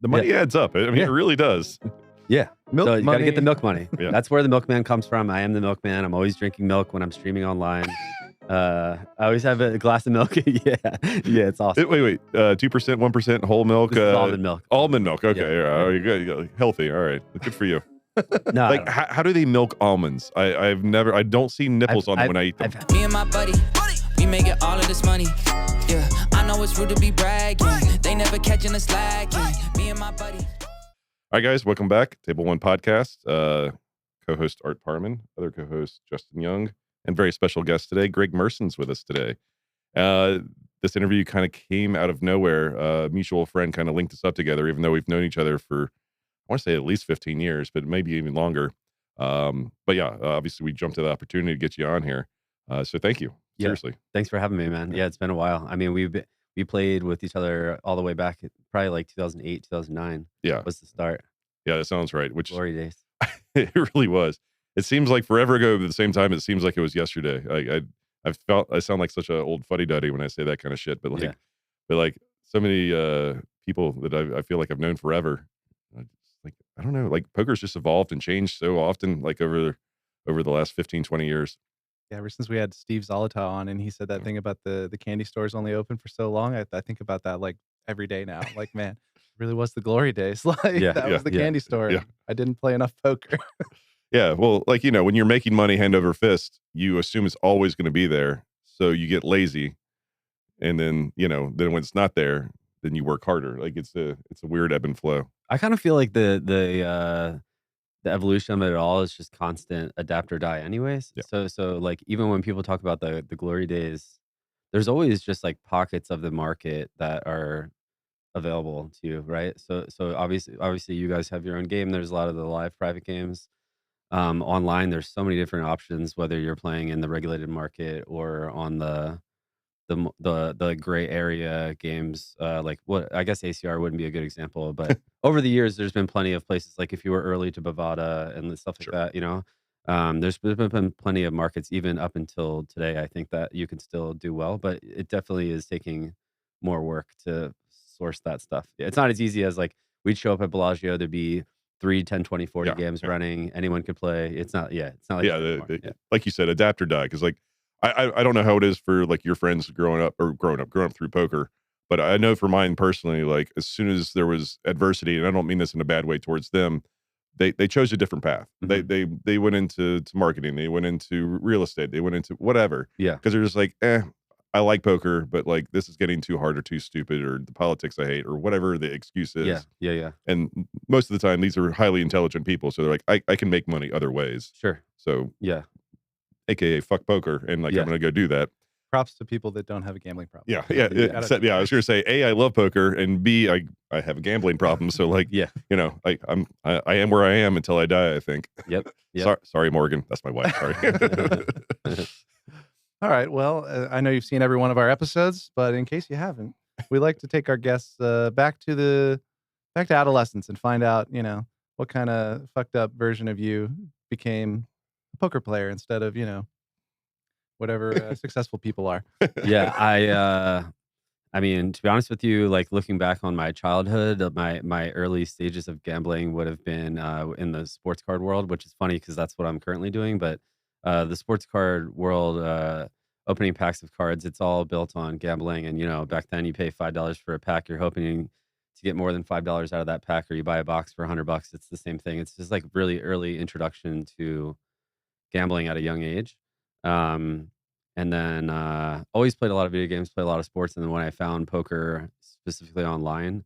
The money adds up. I mean, it really does. Yeah. Milk so you got to money. get the milk money. Yeah. That's where the milkman comes from. I am the milkman. I'm always drinking milk when I'm streaming online. I always have a glass of milk. Yeah, it's awesome. Wait. 2%, 1% whole milk. This is almond milk. Almond milk. Okay. Yeah. Oh, you're good. You're healthy. All right. Good for you. No, Like, how do they milk almonds? I don't see nipples on them when I eat them. Me and my buddy, we make it all of this money. Yeah, I know it's rude to be bragging. They never catching us slacking. Me and my buddy. All right, guys, welcome back. Table One Podcast. Co-host Art Parman, other co-host Justin Young, and very special guest today, Greg Merson's with us today. This interview kind of came out of nowhere. A mutual friend kind of linked us up together, even though we've known each other for, I want to say at least 15 years, but maybe even longer. But yeah, obviously we jumped at the opportunity to get you on here. So thank you. Seriously. Thanks for having me, man. Yeah, it's been a while. I mean, we played with each other all the way back, probably like 2008, 2009. Yeah. Was the start. Yeah, that sounds right. Which Glory days. it really was. It seems like forever ago, but at the same time, it seems like it was yesterday. I sound like such an old fuddy-duddy when I say that kind of shit, but like so many people that I feel like I've known forever. I don't know, like poker's just evolved and changed so often, like over the last 15, 20 years. Yeah, ever since we had Steve Zolotau on and he said that thing about the candy stores only open for so long, I think about that like every day now. Like, man, it really was the glory days. Like that was the candy store. Yeah. I didn't play enough poker. Yeah, well, like, when you're making money hand over fist, you assume it's always going to be there. So you get lazy. And then, then when it's not there, then you work harder. Like it's a weird ebb and flow. I kind of feel like the evolution of it all is just constant adapt or die anyways. Yeah. So like even when people talk about the glory days, there's always just like pockets of the market that are available to you, right? So obviously you guys have your own game. There's a lot of the live private games. Online, there's so many different options, whether you're playing in the regulated market or on the gray area games. Like what I guess ACR wouldn't be a good example, but over the years, there's been plenty of places like if you were early to Bovada and stuff like that, there's been plenty of markets even up until today. I think that you can still do well, but it definitely is taking more work to source that stuff. It's not as easy as like we'd show up at Bellagio, there'd be 3, 10, 20, 40 games running. Anyone could play. It's not like like you said, adapt or die. Because like I don't know how it is for like your friends growing up through poker, but I know for mine personally, like as soon as there was adversity, and I don't mean this in a bad way towards them, they chose a different path. Mm-hmm. They went into marketing, they went into real estate, they went into whatever. Yeah, because they're just like, I like poker, but like this is getting too hard or too stupid, or the politics I hate, or whatever the excuse is. Yeah. And most of the time, these are highly intelligent people, so they're like, I can make money other ways. Sure. So yeah, AKA fuck poker, and like I'm gonna go do that. Props to people that don't have a gambling problem. Yeah. I was gonna say, A, I love poker, and B, I have a gambling problem. So like, I am where I am until I die, I think. Yep. Sorry, Morgan. That's my wife. Sorry. All right. Well, I know you've seen every one of our episodes, but in case you haven't, we like to take our guests back to adolescence and find out, what kind of fucked up version of you became a poker player instead of, whatever successful people are. Yeah, I mean, to be honest with you, like looking back on my childhood, my early stages of gambling would have been in the sports card world, which is funny because that's what I'm currently doing. But the sports card world, opening packs of cards, it's all built on gambling. And, back then you pay $5 for a pack. You're hoping to get more than $5 out of that pack, or you buy a box for $100. It's the same thing. It's just like really early introduction to gambling at a young age. And then always played a lot of video games, played a lot of sports. And then when I found poker specifically online,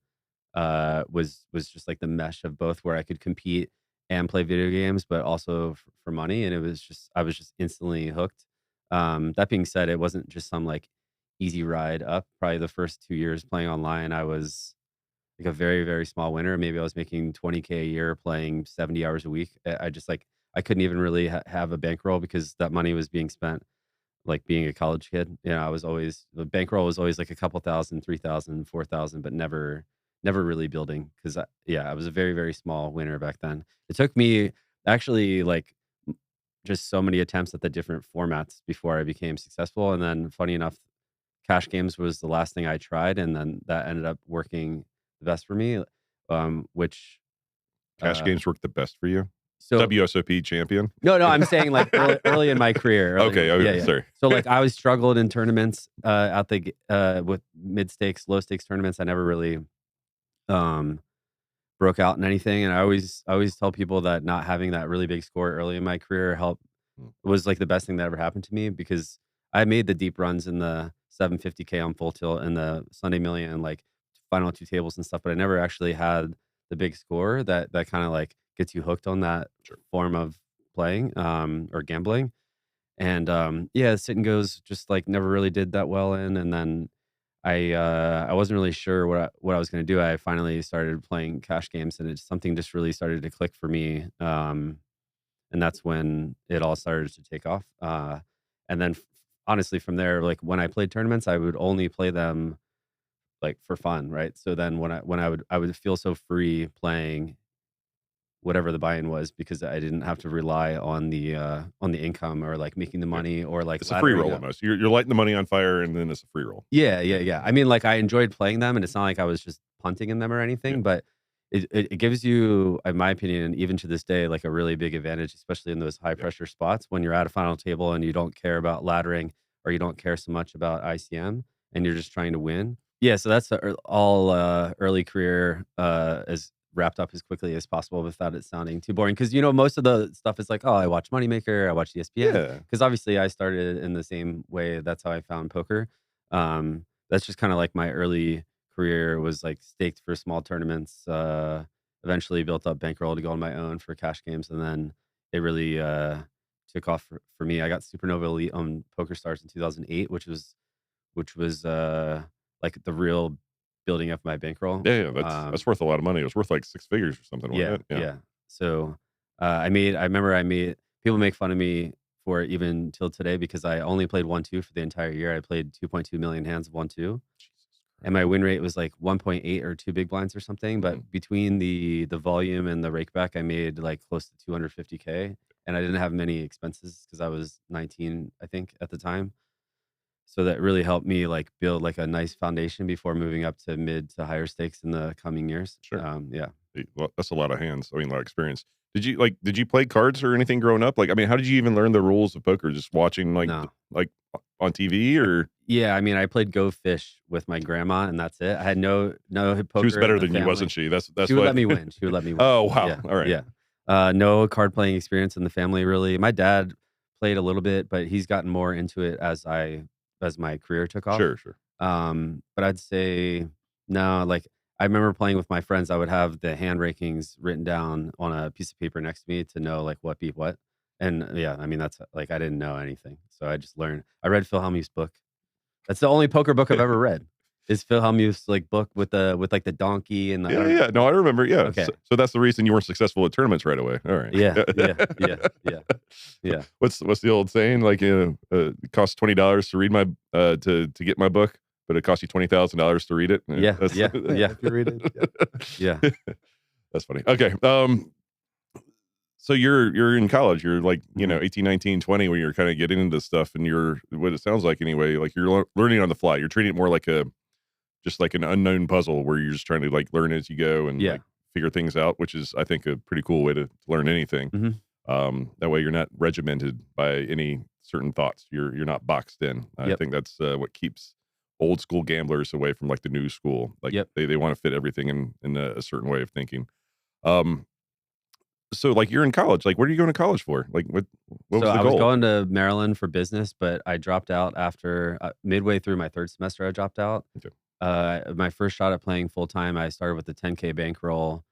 was just like the mesh of both, where I could compete and play video games, but also for money. And I was just instantly hooked. That being said, it wasn't just some like easy ride up. Probably the first 2 years playing online, I was like a very, very small winner. Maybe I was making $20K a year playing 70 hours a week. I couldn't even really have a bankroll because that money was being spent like being a college kid. The bankroll was always like a couple thousand, 3,000, 4,000, but never really building. Cause I was a very, very small winner back then. It took me actually like just so many attempts at the different formats before I became successful. And then funny enough, cash games was the last thing I tried. And then that ended up working the best for me. which Cash games work the best for you. so WSOP champion. no, I'm saying like early in my career. Okay, sorry. So like I always struggled in tournaments with mid stakes, low stakes tournaments. I never really broke out in anything, and I always tell people that not having that really big score early in my career was like the best thing that ever happened to me, because I made the deep runs in the 750K on full tilt and the Sunday Million and like final 2 tables and stuff, but I never actually had the big score that kind of like gets you hooked on that form of playing or gambling. And sit and goes just like never really did that well in. And then I wasn't really sure what I was going to do. I finally started playing cash games, and something just really started to click for me. And that's when it all started to take off. And then honestly, from there, like when I played tournaments, I would only play them like for fun, right? So then when I would feel so free playing whatever the buy-in was, because I didn't have to rely on the income or like making the money or like It's a free laddering roll up. almost. You're lighting the money on fire, and then it's a free roll. Yeah. I mean, like I enjoyed playing them, and it's not like I was just punting in them or anything, but it gives you, in my opinion, even to this day, like a really big advantage, especially in those high pressure spots when you're at a final table and you don't care about laddering, or you don't care so much about ICM, and you're just trying to win. Yeah, so that's all early career as wrapped up as quickly as possible without it sounding too boring. Because most of the stuff is like, oh, I watch Moneymaker, I watch ESPN. Yeah. Because obviously I started in the same way. That's how I found poker. That's just kind of like my early career was like staked for small tournaments. Eventually built up bankroll to go on my own for cash games, and then it really took off for me. I got Supernova Elite on PokerStars in 2008, which was like the real building up my bankroll. Yeah, that's worth a lot of money. It was worth like 6 figures or something. Yeah. So I remember I made people make fun of me for it even till today, because I only played 1-2 for the entire year. I played 2.2 million hands of 1-2. And my win rate was like 1.8 or 2 big blinds or something. But between the volume and the rakeback, I made like close to 250K. And I didn't have many expenses because I was 19, I think, at the time. So that really helped me like build like a nice foundation before moving up to mid to higher stakes in the coming years. Sure. Yeah. Well, that's a lot of hands. I mean, a lot of experience. Did you play cards or anything growing up? Like, I mean, how did you even learn the rules of poker? Just watching like on TV, or? Yeah, I mean, I played Go Fish with my grandma, and that's it. I had no poker. She was better in the than you, family. wasn't she? That's She would let me win. She would let me win. Oh wow! Yeah. All right. Yeah. No card playing experience in the family, really. My dad played a little bit, but he's gotten more into it as my career took off. Sure. But I'd say no. Like I remember playing with my friends. I would have the hand rakings written down on a piece of paper next to me to know like what beat what. And yeah, I mean that's like I didn't know anything, so I just learned. I read Phil Hellmuth's book. That's the only poker book I've ever read. Is Phil Hellmuth's like book with like the donkey and the Yeah. No, I remember. Yeah. Okay. So that's the reason you weren't successful at tournaments right away. All right. Yeah. What's the old saying? Like, it costs $20 to read my to get my book, but it costs you $20,000 to read it. Yeah. If you read it. Yeah. That's funny. Okay. So you're in college. You're like, 18, 19, 20 when you're kind of getting into stuff, and you're, what it sounds like anyway, like you're learning on the fly. You're treating it more like just like an unknown puzzle where you're just trying to like learn as you go and like figure things out, which is, I think, a pretty cool way to learn anything. Mm-hmm. That way you're not regimented by any certain thoughts. You're not boxed in. I think that's what keeps old school gamblers away from like the new school. Like they want to fit everything in a certain way of thinking. So like you're in college, like what are you going to college for? Like what was the goal? I was going to Maryland for business, but I dropped out after midway through my third semester. I dropped out. Okay. My first shot at playing full time, I started with the 10K bankroll,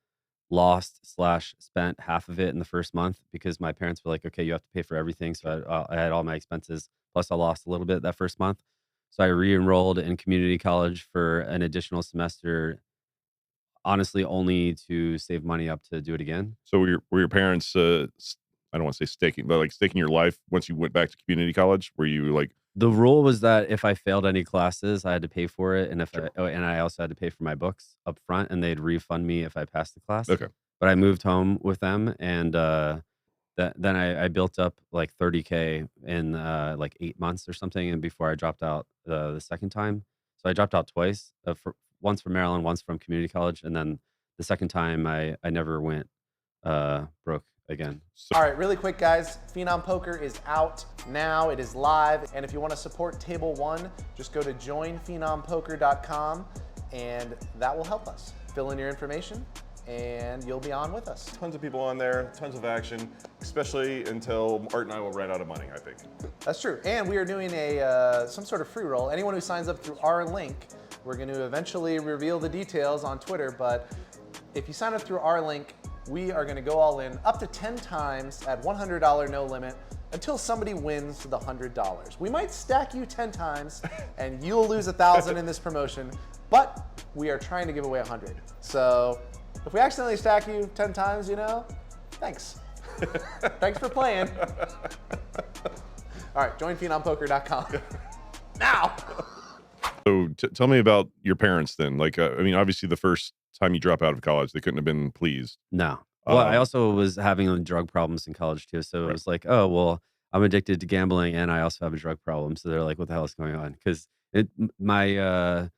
lost/spent half of it in the first month because my parents were like, okay, you have to pay for everything. So I had all my expenses, plus I lost a little bit that first month. So I re-enrolled in community college for an additional semester, honestly, only to save money up to do it again. So were your parents, I don't want to say staking, but like staking your life once you went back to community college? Were you like... The rule was that if I failed any classes, I had to pay for it, and I also had to pay for my books up front, and they'd refund me if I passed the class. Okay. But I moved home with them, and then I built up like 30K in like 8 months or something, and before I dropped out the second time. So I dropped out twice, once from Maryland, once from community college, and then the second time I never went broke again. All right, really quick, guys. Phenom Poker is out now. It is live. And if you want to support Table 1, just go to joinphenompoker.com and that will help us. Fill in your information and you'll be on with us. Tons of people on there, tons of action, especially until Art and I will run out of money, I think. That's true. And we are doing some sort of free roll. Anyone who signs up through our link, we're going to eventually reveal the details on Twitter, but if you sign up through our link, we are going to go all in up to 10 times at $100 no limit until somebody wins the $100. We might stack you 10 times and you'll lose 1,000 in this promotion, but we are trying to give away 100. So if we accidentally stack you 10 times, you know, thanks. Thanks for playing. All right, joinphenompoker.com. Now. So tell me about your parents then. Like, I mean, obviously the first time you drop out of college, they couldn't have been pleased. No. Well, I also was having drug problems in college too. So it was like, oh, well, I'm addicted to gambling and I also have a drug problem. So they're like, what the hell is going on? Because my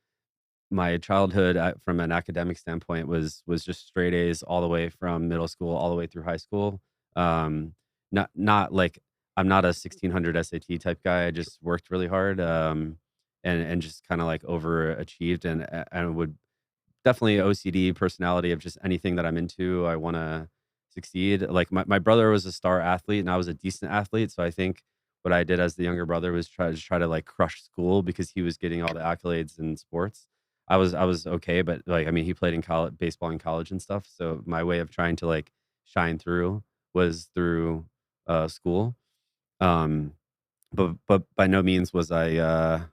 childhood from an academic standpoint was just straight A's all the way from middle school all the way through high school. Not like I'm not a 1600 SAT type guy. I just worked really hard and just kind of like overachieved and would definitely OCD personality of just anything that I'm into. I want to succeed. Like my brother was a star athlete and I was a decent athlete. So I think what I did as the younger brother was try to like crush school because he was getting all the accolades in sports. I was okay, but like, I mean, he played in college, baseball in college and stuff. So my way of trying to like shine through was through school. But by no means was I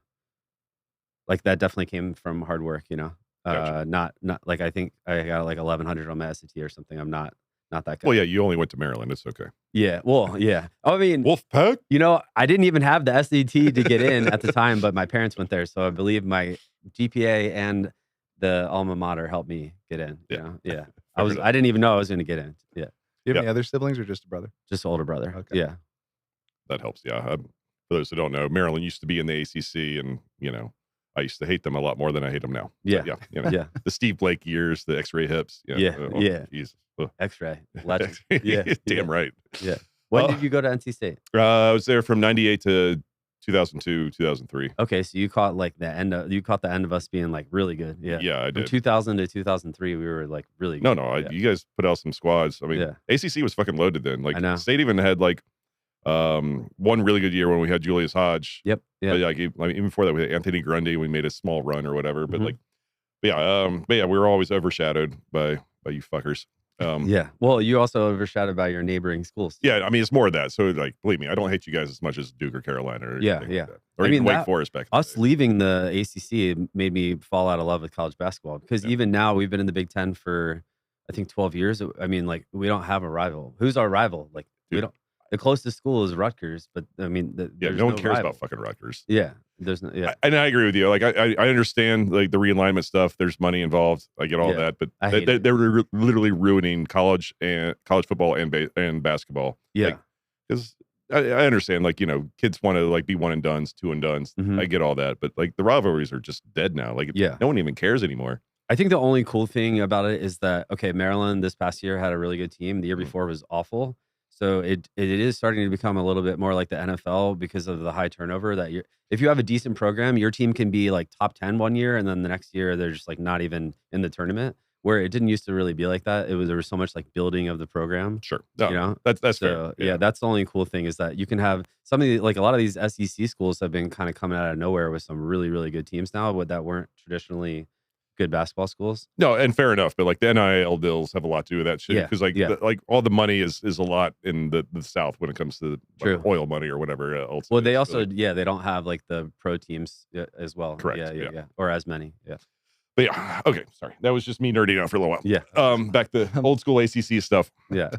like that definitely came from hard work, you know. Gotcha. Not like I think I got like 1100 on my SAT or something. I'm not that guy. Well, yeah, you only went to Maryland. It's okay. Yeah. Well, yeah. I mean, Wolfpack. you know, I didn't even have the SAT to get in at the time, but my parents went there, so I believe my GPA and the alma mater helped me get in. You know? Yeah. I didn't even know I was going to get in. Yeah. Do you have any other siblings or just a brother? Just older brother. Okay. Yeah. That helps. Yeah. For those who don't know, Maryland used to be in the ACC, and you know, I used to hate them a lot more than I hate them now. Yeah. So, yeah. You know, Yeah. The Steve Blake years, the X-ray hips. Yeah. Yeah. Jesus. X-ray. Legend. Yeah. Damn right. Yeah. When did you go to NC State? I was there from 98 to 2002, 2003. Okay, so you caught like the end of us being like really good. Yeah. Yeah, I From did. 2000 to 2003, we were like really good. No, Yeah. you guys put out some squads. I mean, Yeah. ACC was fucking loaded then. Like, I know. State even had like one really good year when we had Julius Hodge. Yep. Yeah. But, like, even before that, we had Anthony Grundy. We made a small run or whatever. But Mhm. but yeah, we were always overshadowed by you fuckers. Yeah. Well, you also overshadowed by your neighboring schools. Yeah, I mean, it's more of that. So, like, believe me, I don't hate you guys as much as Duke or Carolina or Yeah, anything yeah. like that. Or I even mean, Wake Forest back in the Us day. leaving the ACC made me fall out of love with college basketball because Yeah. even now we've been in the Big Ten for I think 12 years. I mean, like we don't have a rival. Who's our rival? Like we Dude. don't. The closest school is Rutgers, but I mean, Yeah, there's no one cares rival. about fucking Rutgers. Yeah, there's no. Yeah, And I agree with you. Like, I understand like the realignment stuff. There's money involved. I get all Yeah, that, but I hate it. they're literally ruining college football and basketball. yeah, Because I understand, like, you know, kids want to like be one and dones, two and dones. Mhm. I get all that, but like the rivalries are just dead now. Like, Yeah. no one even cares anymore. I think the only cool thing about it is that okay, Maryland this past year had a really good team. The year Mhm. before was awful. So it is starting to become a little bit more like the NFL because of the high turnover that if you have a decent program, your team can be like top 10 one year and then the next year they're just like not even in the tournament. Where it didn't used to really be like that. There was so much like building of the program. Sure, no, You know? that's So fair. yeah, that's the only cool thing is that you can have like a lot of these SEC schools have been kind of coming out of nowhere with some really, really good teams now, but that weren't traditionally good basketball schools. No, and fair enough, but like the NIL deals have a lot to do with that shit Yeah, because like yeah. like all the money is a lot in the South when it comes to like, True. oil money or whatever else. Well, it they is. also But, like, they don't have like the pro teams as well. Correct, Yeah. yeah. Or as many. Yeah. but yeah, okay, sorry, that was just me nerding out for a little while. Yeah. Back to old school ACC stuff. Yeah.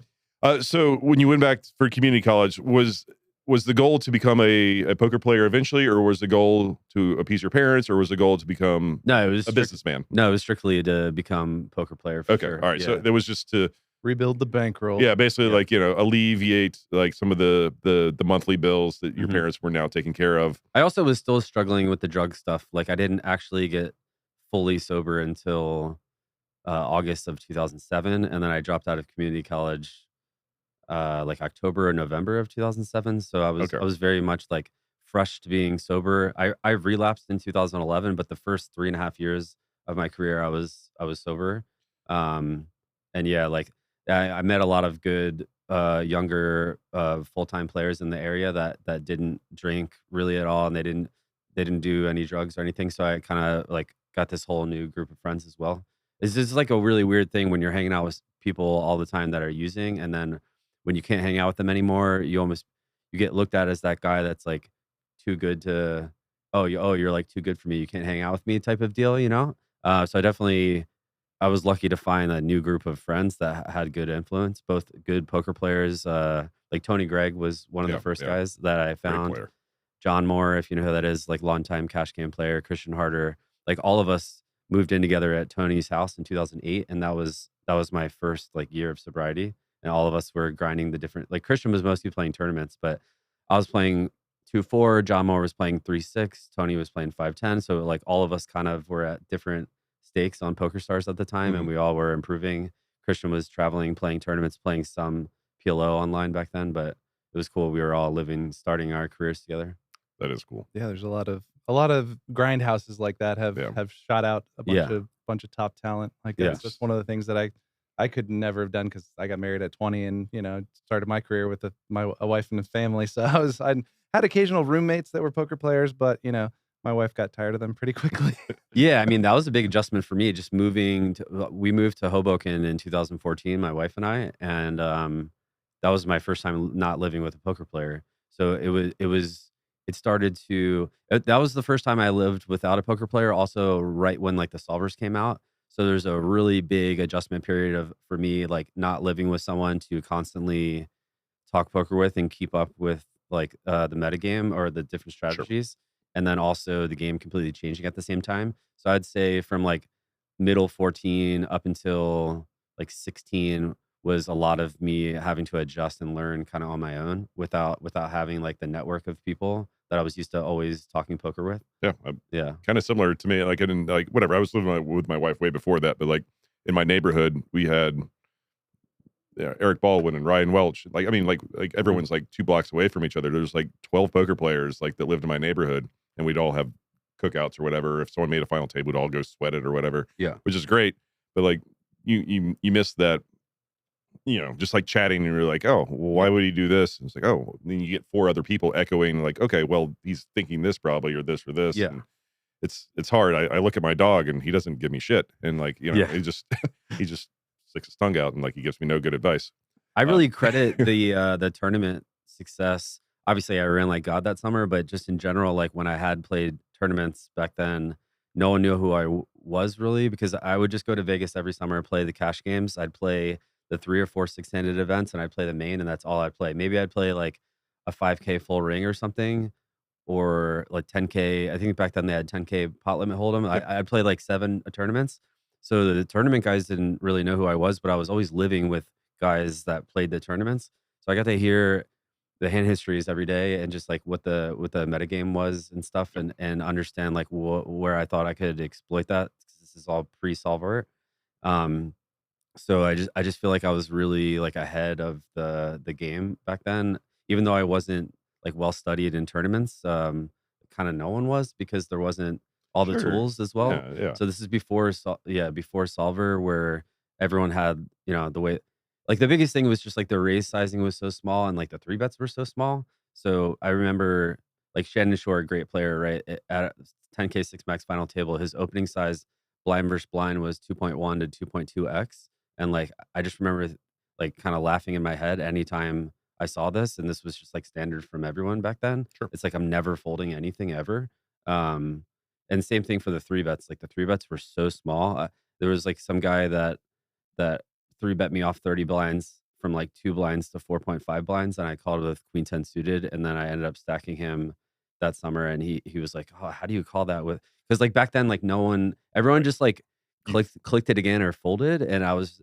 So when you went back for community college, was the goal to become a poker player eventually, or was the goal to appease your parents, or was the goal to become No, it was a businessman? No, it was strictly to become poker player for Okay, sure. all right. So there was just to Rebuild the bankroll. yeah, basically Yeah. like, you know, alleviate like some of the monthly bills that your Mhm. parents were now taking care of. I also was still struggling with the drug stuff. Like I didn't actually get fully sober until August of 2007, and then I dropped out of community college like October or November of 2007. So Okay. I was very much like fresh to being sober. I relapsed in 2011, but the first 3.5 years of my career, I was sober. Um, and yeah, like I met a lot of good younger full time players in the area that didn't drink really at all, and they didn't do any drugs or anything. So I kind of like got this whole new group of friends as well. It's just like a really weird thing when you're hanging out with people all the time that are using, and then when you can't hang out with them anymore, you get looked at as that guy that's like too good to you're like too good for me. You can't hang out with me type of deal, you know? So I was lucky to find a new group of friends that had good influence, both good poker players. Like Tony Gregg was one of the first guys that I Great found. player. John Moore, if you know who that is, like longtime cash game player, Christian Harder, like all of us moved in together at Tony's house in 2008, and that was my first like year of sobriety, and all of us were grinding the different. Like Christian was mostly playing tournaments, but I was playing 2-4. John Moore was playing 3-6. Tony was playing 5-10. So like all of us kind of were at different stakes on Poker Stars at the time, and we all were improving. Christian was traveling, playing tournaments, playing some PLO online back then, but it was cool. We were all starting our careers together. That is cool. Yeah, there's a lot of grind houses like that have shot out a bunch of top talent. Like that's one of the things that I could never have done because I got married at 20 and started my career with a wife and a family. So I had occasional roommates that were poker players, but my wife got tired of them pretty quickly. Yeah, I mean that was a big adjustment for me. Just we moved to Hoboken in 2014, my wife and I, and that was my first time not living with a poker player. So it started to that was the first time I lived without a poker player, also right when like the solvers came out. So there's a really big adjustment period for me, like not living with someone to constantly talk poker with and keep up with like the metagame or the different strategies. And then also the game completely changing at the same time. So I'd say from like middle 14 up until like 16 was a lot of me having to adjust and learn kind of on my own without having like the network of people that I was used to always talking poker with. Yeah. Kind of similar to me. Like I didn't like whatever. I was living with my wife way before that, but like in my neighborhood, we had Eric Baldwin and Ryan Welch. Like I mean, like everyone's like 2 blocks away from each other. There's like 12 poker players like that lived in my neighborhood, and we'd all have cookouts or whatever. If someone made a final table, we'd all go sweat it or whatever. Yeah, which is great. But like you miss that. Just like chatting, and you're like, oh, well, why would he do this? And it's like, oh, then you get 4 other people echoing, like, okay, well, he's thinking this probably, or this, or this. Yeah. And it's hard. I look at my dog, and he doesn't give me shit, and like, he just sticks his tongue out, and like he gives me no good advice. I really credit the tournament success. Obviously, I ran like God that summer, but just in general, like when I had played tournaments back then, no one knew who I was really, because I would just go to Vegas every summer, play the cash games. I'd play the 3 or 4 6-handed events, and I'd play the main, and that's all I'd play. Maybe I'd play like a 5K full ring or something, or like 10K. I think back then they had 10K pot limit hold'em. I'd play like 7 tournaments. So the tournament guys didn't really know who I was, but I was always living with guys that played the tournaments. So I got to hear the hand histories every day and just like what the metagame was and stuff, and understand like where I thought I could exploit that. This is all pre-solver. So I just feel like I was really like ahead of the game back then, even though I wasn't like well studied in tournaments. Kind of no one was, because there wasn't all the tools as well. Yeah. So this is before solver, where everyone had the way. Like the biggest thing was just like the raise sizing was so small, and like the 3 bets were so small. So I remember like Shannon Shore, a great player, right? At 10K 6 max final table, his opening size blind versus blind was 2.1 to 2.2x. And like I just remember like kind of laughing in my head anytime I saw this, and this was just like standard from everyone back then. It's like I'm never folding anything ever. And same thing for the 3 bets. Like the 3 bets were so small. There was like some guy that 3 bet me off 30 blinds from like 2 blinds to 4.5 blinds, and I called with Queen 10 suited, and then I ended up stacking him that summer, and he was like, oh, how do you call that with? Because like back then, like everyone just like clicked it again or folded, and I was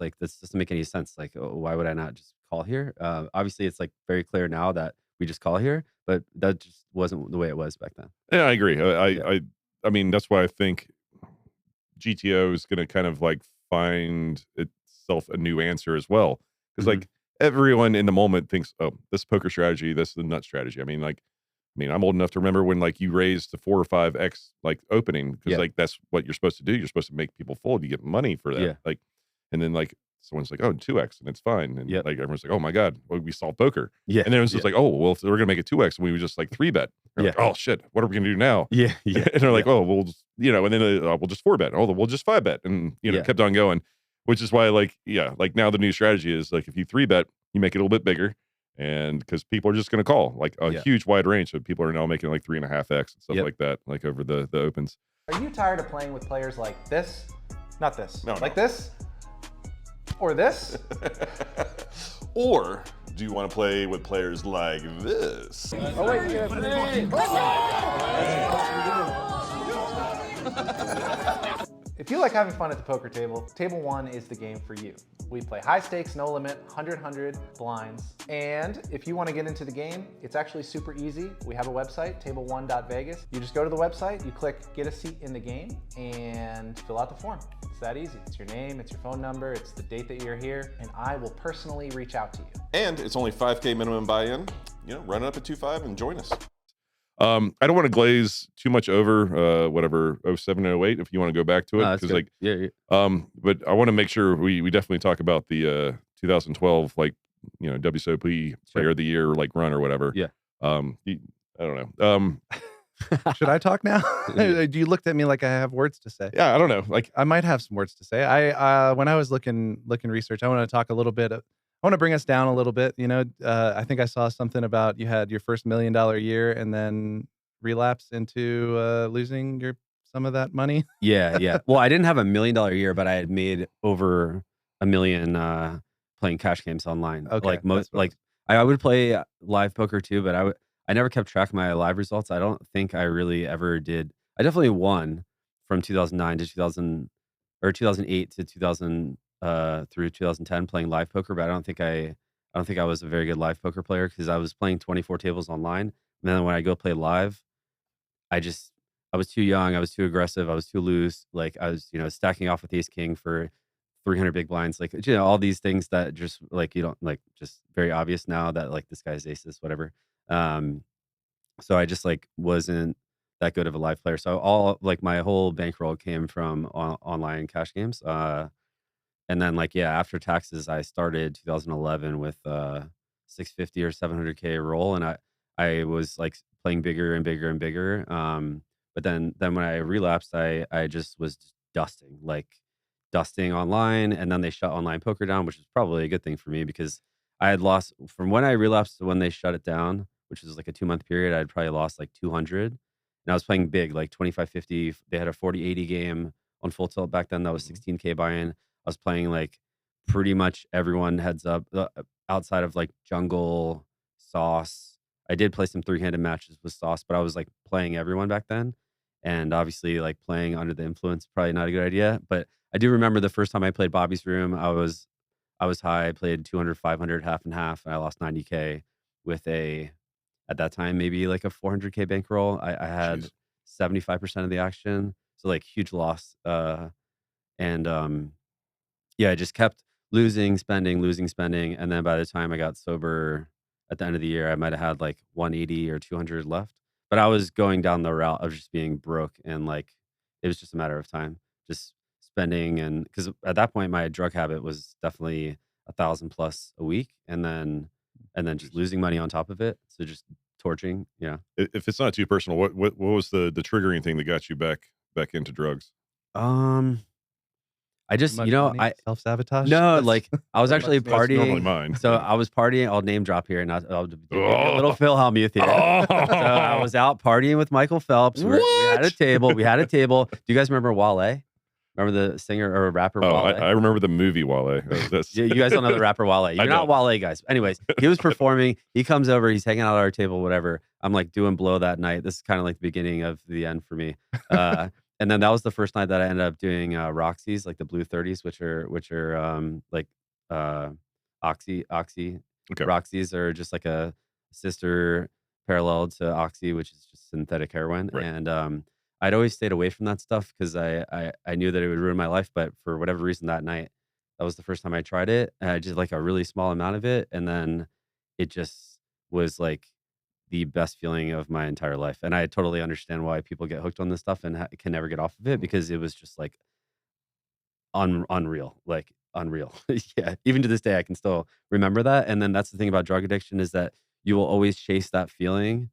like, this doesn't make any sense. Like, why would I not just call here? Obviously, it's like very clear now that we just call here, but that just wasn't the way it was back then. Yeah, I agree. I mean, that's why I think GTO is going to kind of like find itself a new answer as well. Because Mhm. like everyone in the moment thinks, oh, this poker strategy, this is the nut strategy. I mean, I'm old enough to remember when like you raised to 4 or 5x like opening because Yeah. like that's what you're supposed to do. You're supposed to make people fold. You get money for that. Yeah. Like, and then like someone's like, oh, 2x and it's fine. And Yep. like everyone's like, oh my God, well, we solved poker. Yeah. And then it's just yeah. like, oh, well, if we're gonna make it 2x and we would just like 3-bet. Like, oh shit, what are we gonna do now? Yeah. Yeah. And they're like, oh, we'll just, and then we'll just 4-bet. Oh, we'll just 5-bet. And Yeah. kept on going, which is why like now the new strategy is like if you 3-bet, you make it a little bit bigger. And because people are just going to call like a huge wide range. So people are now making like 3.5x and stuff like that, like over the opens. Are you tired of playing with players like this? Not this. No. This? Or this? Or do you want to play with players like this? Oh, wait, If you like having fun at the poker table, Table 1 is the game for you. We play high stakes, no limit, 100 blinds. And if you want to get into the game, it's actually super easy. We have a website, table1.vegas. You just go to the website, you click get a seat in the game, and fill out the form. It's that easy. It's your name, it's your phone number, it's the date that you're here, and I will personally reach out to you. And it's only $5K minimum buy-in. Run it up at 2.5 and join us. I don't want to glaze too much over whatever 07 and 08 if you want to go back to it because like but I want to make sure we definitely talk about the 2012 like WSOP player of the year like run or whatever. I don't know. Should I talk now? You looked at me like I have words to say. Yeah, I don't know. Like I might have some words to say. I when I was looking research, I want to talk a little bit. I want to bring us down a little bit. I think I saw something about you had your first $1 million year and then relapse into losing some of that money. Yeah. Well, I didn't have $1 million year, but I had made over $1 million playing cash games online. Okay, I would play live poker too, but I never kept track of my live results. I don't think I really ever did. I definitely won from 2009 to 2008 to 2000 through 2010 playing live poker, but I don't think I was a very good live poker player because I was playing 24 tables online. And then when I go play live, I was too young, I was too aggressive, I was too loose. Like I was, stacking off with ace king for 300 big blinds, like all these things that just like you don't like, just very obvious now that like this guy's aces, whatever. So I just like wasn't that good of a live player. So all like my whole bankroll came from online cash games. And then like after taxes, I started 2011 with 650 or 700K roll, and I was like playing bigger and bigger and bigger. But then when I relapsed, I just was dusting online, and then they shut online poker down, which is probably a good thing for me because I had lost from when I relapsed to when they shut it down, which was like a 2-month period. I'd probably lost like 200, and I was playing big, like 25-50. They had a 40-80 game on full tilt back then. That was 16K buy-in. I was playing like pretty much everyone heads up outside of like Jungle, Sauce. I did play some 3-handed matches with Sauce, but I was like playing everyone back then. And obviously like playing under the influence, probably not a good idea. But I do remember the first time I played Bobby's Room, I was high. I played 200, 500, half and half, and I lost 90K with at that time, maybe like a 400K bankroll. I had 75% of the action. So like huge loss. I just kept losing, spending. And then by the time I got sober at the end of the year, I might have had like 180 or 200 left. But I was going down the route of just being broke, and like it was just a matter of time, just spending. And because at that point, my drug habit was definitely 1,000 plus a week, and then just losing money on top of it. So just torching. Yeah. If it's not too personal, what was the triggering thing that got you back into drugs? I just, I self-sabotage. No, like I was actually That's normally partying. mine. So I was partying. I'll name drop here, and I'll do a little Phil Hellmuth here. So I was out partying with Michael Phelps. We had a table. Do you guys remember Wale? Remember the singer or rapper Wale? I remember the movie Wale. You guys don't know the rapper Wale. You're not Wale, guys. Anyways, he was performing. He comes over. He's hanging out at our table, whatever. I'm like doing blow that night. This is kind of like the beginning of the end for me. And then that was the first night that I ended up doing Roxy's, like the blue 30s, which are like Oxy. Okay. Roxy's are just like a sister parallel to Oxy, which is just synthetic heroin. Right. And I'd always stayed away from that stuff because I knew that it would ruin my life. But for whatever reason that night, that was the first time I tried it. And I did like a really small amount of it. And then it just was like the best feeling of my entire life. And I totally understand why people get hooked on this stuff and can never get off of it because it was just like unreal, like unreal. Yeah. Even to this day, I can still remember that. And then that's the thing about drug addiction is that you will always chase that feeling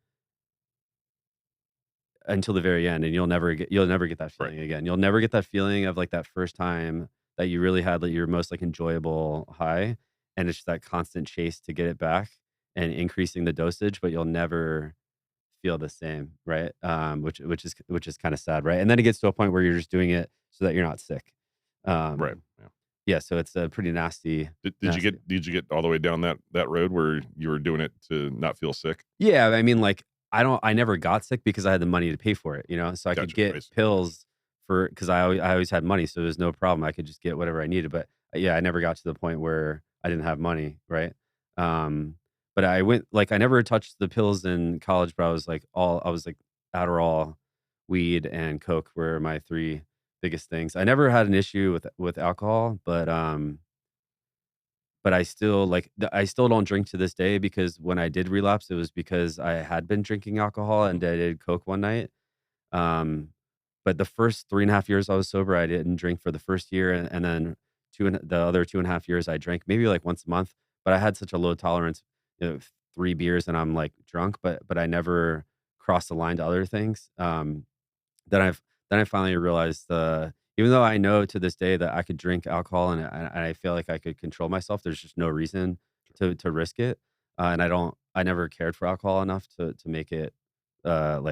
until the very end, and you'll never get that feeling again. You'll never get that feeling of like that first time that you really had like your most like enjoyable high, and it's just that constant chase to get it back and increasing the dosage, but you'll never feel the same, right? Which is kind of sad, right? And then it gets to a point where you're just doing it so that you're not sick. Right. Yeah. Yeah, so it's a pretty nasty. Did you get all the way down that road where you were doing it to not feel sick? Yeah, I mean, like I never got sick because I had the money to pay for it, you know, so I could Gotcha, get I see. pills because I always had money, so there's no problem. I could just get whatever I needed. But yeah, I never got to the point where I didn't have money, right? Um, but I never touched the pills in college, but I was like Adderall, weed, and Coke were my three biggest things. I never had an issue with alcohol, but I still don't drink to this day because when I did relapse, it was because I had been drinking alcohol and I did Coke one night. Um, but the first 3.5 years I was sober, I didn't drink for the first year, and then the other 2.5 years I drank maybe like once a month. But I had such a low tolerance, 3 beers and I'm like drunk, but I never crossed the line to other things. Then I finally realized, even though I know to this day that I could drink alcohol and I feel like I could control myself, there's just no reason to risk it. And I never cared for alcohol enough to make it, part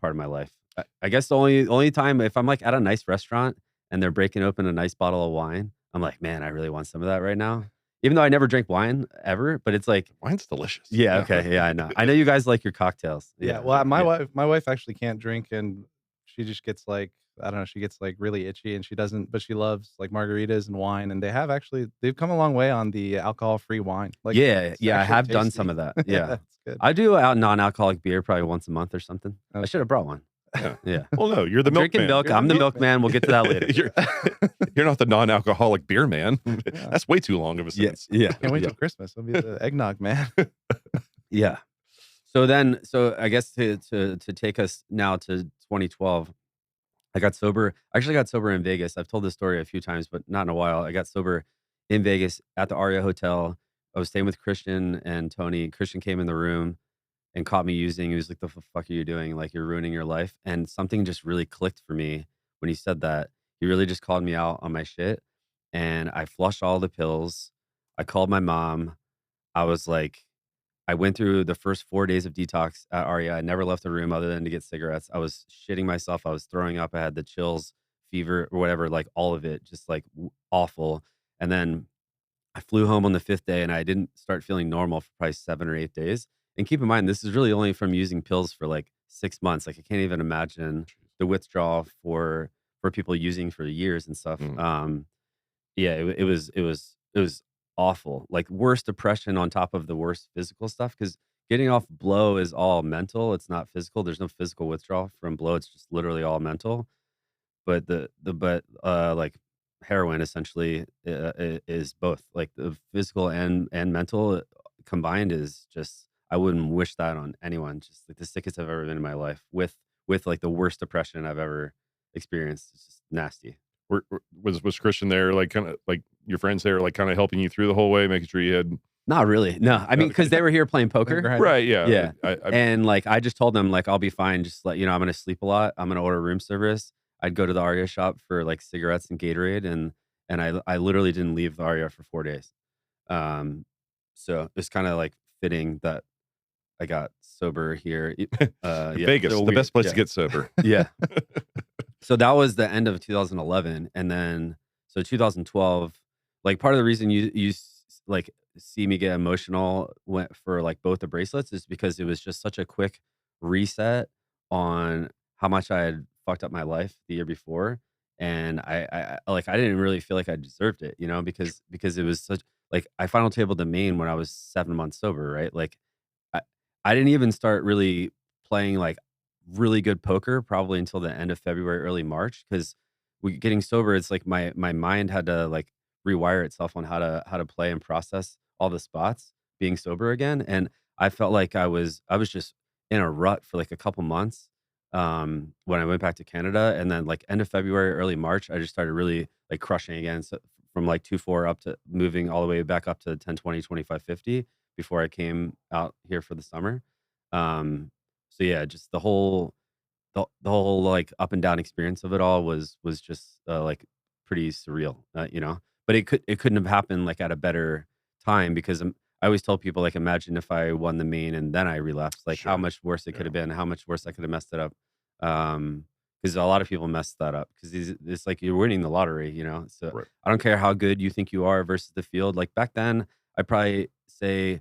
of my life. I guess the only time if I'm like at a nice restaurant and they're breaking open a nice bottle of wine, I'm like, man, I really want some of that right now. Even though I never drank wine ever, but it's like, Wine's delicious. yeah, okay, yeah, I know. I know you guys like your cocktails. Yeah. Well, my wife actually can't drink, and she just gets like, I don't know, she gets like really itchy, and she doesn't, but she loves like margaritas and wine, and they've come a long way on the alcohol-free wine. Like, yeah, it's I actually have done tasty. some of that. Yeah, That's good. I do a non-alcoholic beer probably once a month or something. I Okay. should have brought one. Yeah. Yeah. Well, no, you're the Drinking milkman. milk. You're I'm the milkman. We'll get to that later. you're not the non-alcoholic beer man. That's way too long of a Yeah, sentence. yeah, Can't wait yeah. till Christmas. I'll be the eggnog man. Yeah. So I guess to take us now to 2012, I got sober. I actually got sober in Vegas. I've told this story a few times, but not in a while. I got sober in Vegas at the Aria Hotel. I was staying with Christian and Tony. Christian came in the room and caught me using. He was like, "The fuck are you doing? Like, you're ruining your life." And something just really clicked for me when he said that. He really just called me out on my shit. And I flushed all the pills. I called my mom. I was like, I went through the first 4 days of detox at Aria. I never left the room other than to get cigarettes. I was shitting myself. I was throwing up. I had the chills, fever, or whatever, like all of it, just like awful. And then I flew home on the 5th day and I didn't start feeling normal for probably 7 or 8 days. And keep in mind, this is really only from using pills for like 6 months. Like I can't even imagine the withdrawal for people using for years and stuff. Yeah, it was awful. Like worse depression on top of the worst physical stuff. Because getting off blow is all mental. It's not physical. There's no physical withdrawal from blow. It's just literally all mental. But like heroin essentially is both like the physical and mental combined is just I wouldn't wish that on anyone. Just like the sickest I've ever been in my life with like the worst depression I've ever experienced. It's just nasty. Was Christian there, like kind of like your friends there, like kind of helping you through the whole way, making sure you had Not really. No, I mean because they were here playing poker. right? Yeah, Yeah. I And like I just told them like I'll be fine. Just like I'm gonna sleep a lot. I'm gonna order room service. I'd go to the Aria shop for like cigarettes and Gatorade, and I literally didn't leave the Aria for 4 days. So it's kind of like fitting that I got sober here. Yeah, Vegas, so the weird. best place Yeah. to get sober. Yeah. So that was the end of 2011, and then so 2012. Like part of the reason you like see me get emotional for like both the bracelets is because it was just such a quick reset on how much I had fucked up my life the year before, and I didn't really feel like I deserved it, because it was such like I final tabled the main when I was 7 months sober, right? Like I didn't even start really playing like really good poker probably until the end of February, early March, because getting sober, it's like my mind had to like rewire itself on how to play and process all the spots being sober again. And I felt like I was just in a rut for like a couple months when I went back to Canada. And then like end of February, early March, I just started really like crushing again. So from like 2-4 up to moving all the way back up to 10, 20, 25, 50 before I came out here for the summer. So yeah, just the whole like up and down experience of it all was just like pretty surreal, but it couldn't have happened like at a better time because I always tell people like, imagine if I won the main and then I relapsed, like how Sure. much worse it could Yeah. have been, how much worse I could have messed it up. Because a lot of people mess that up because it's like you're winning the lottery, So Right. I don't care how good you think you are versus the field. Like back then, I'd probably say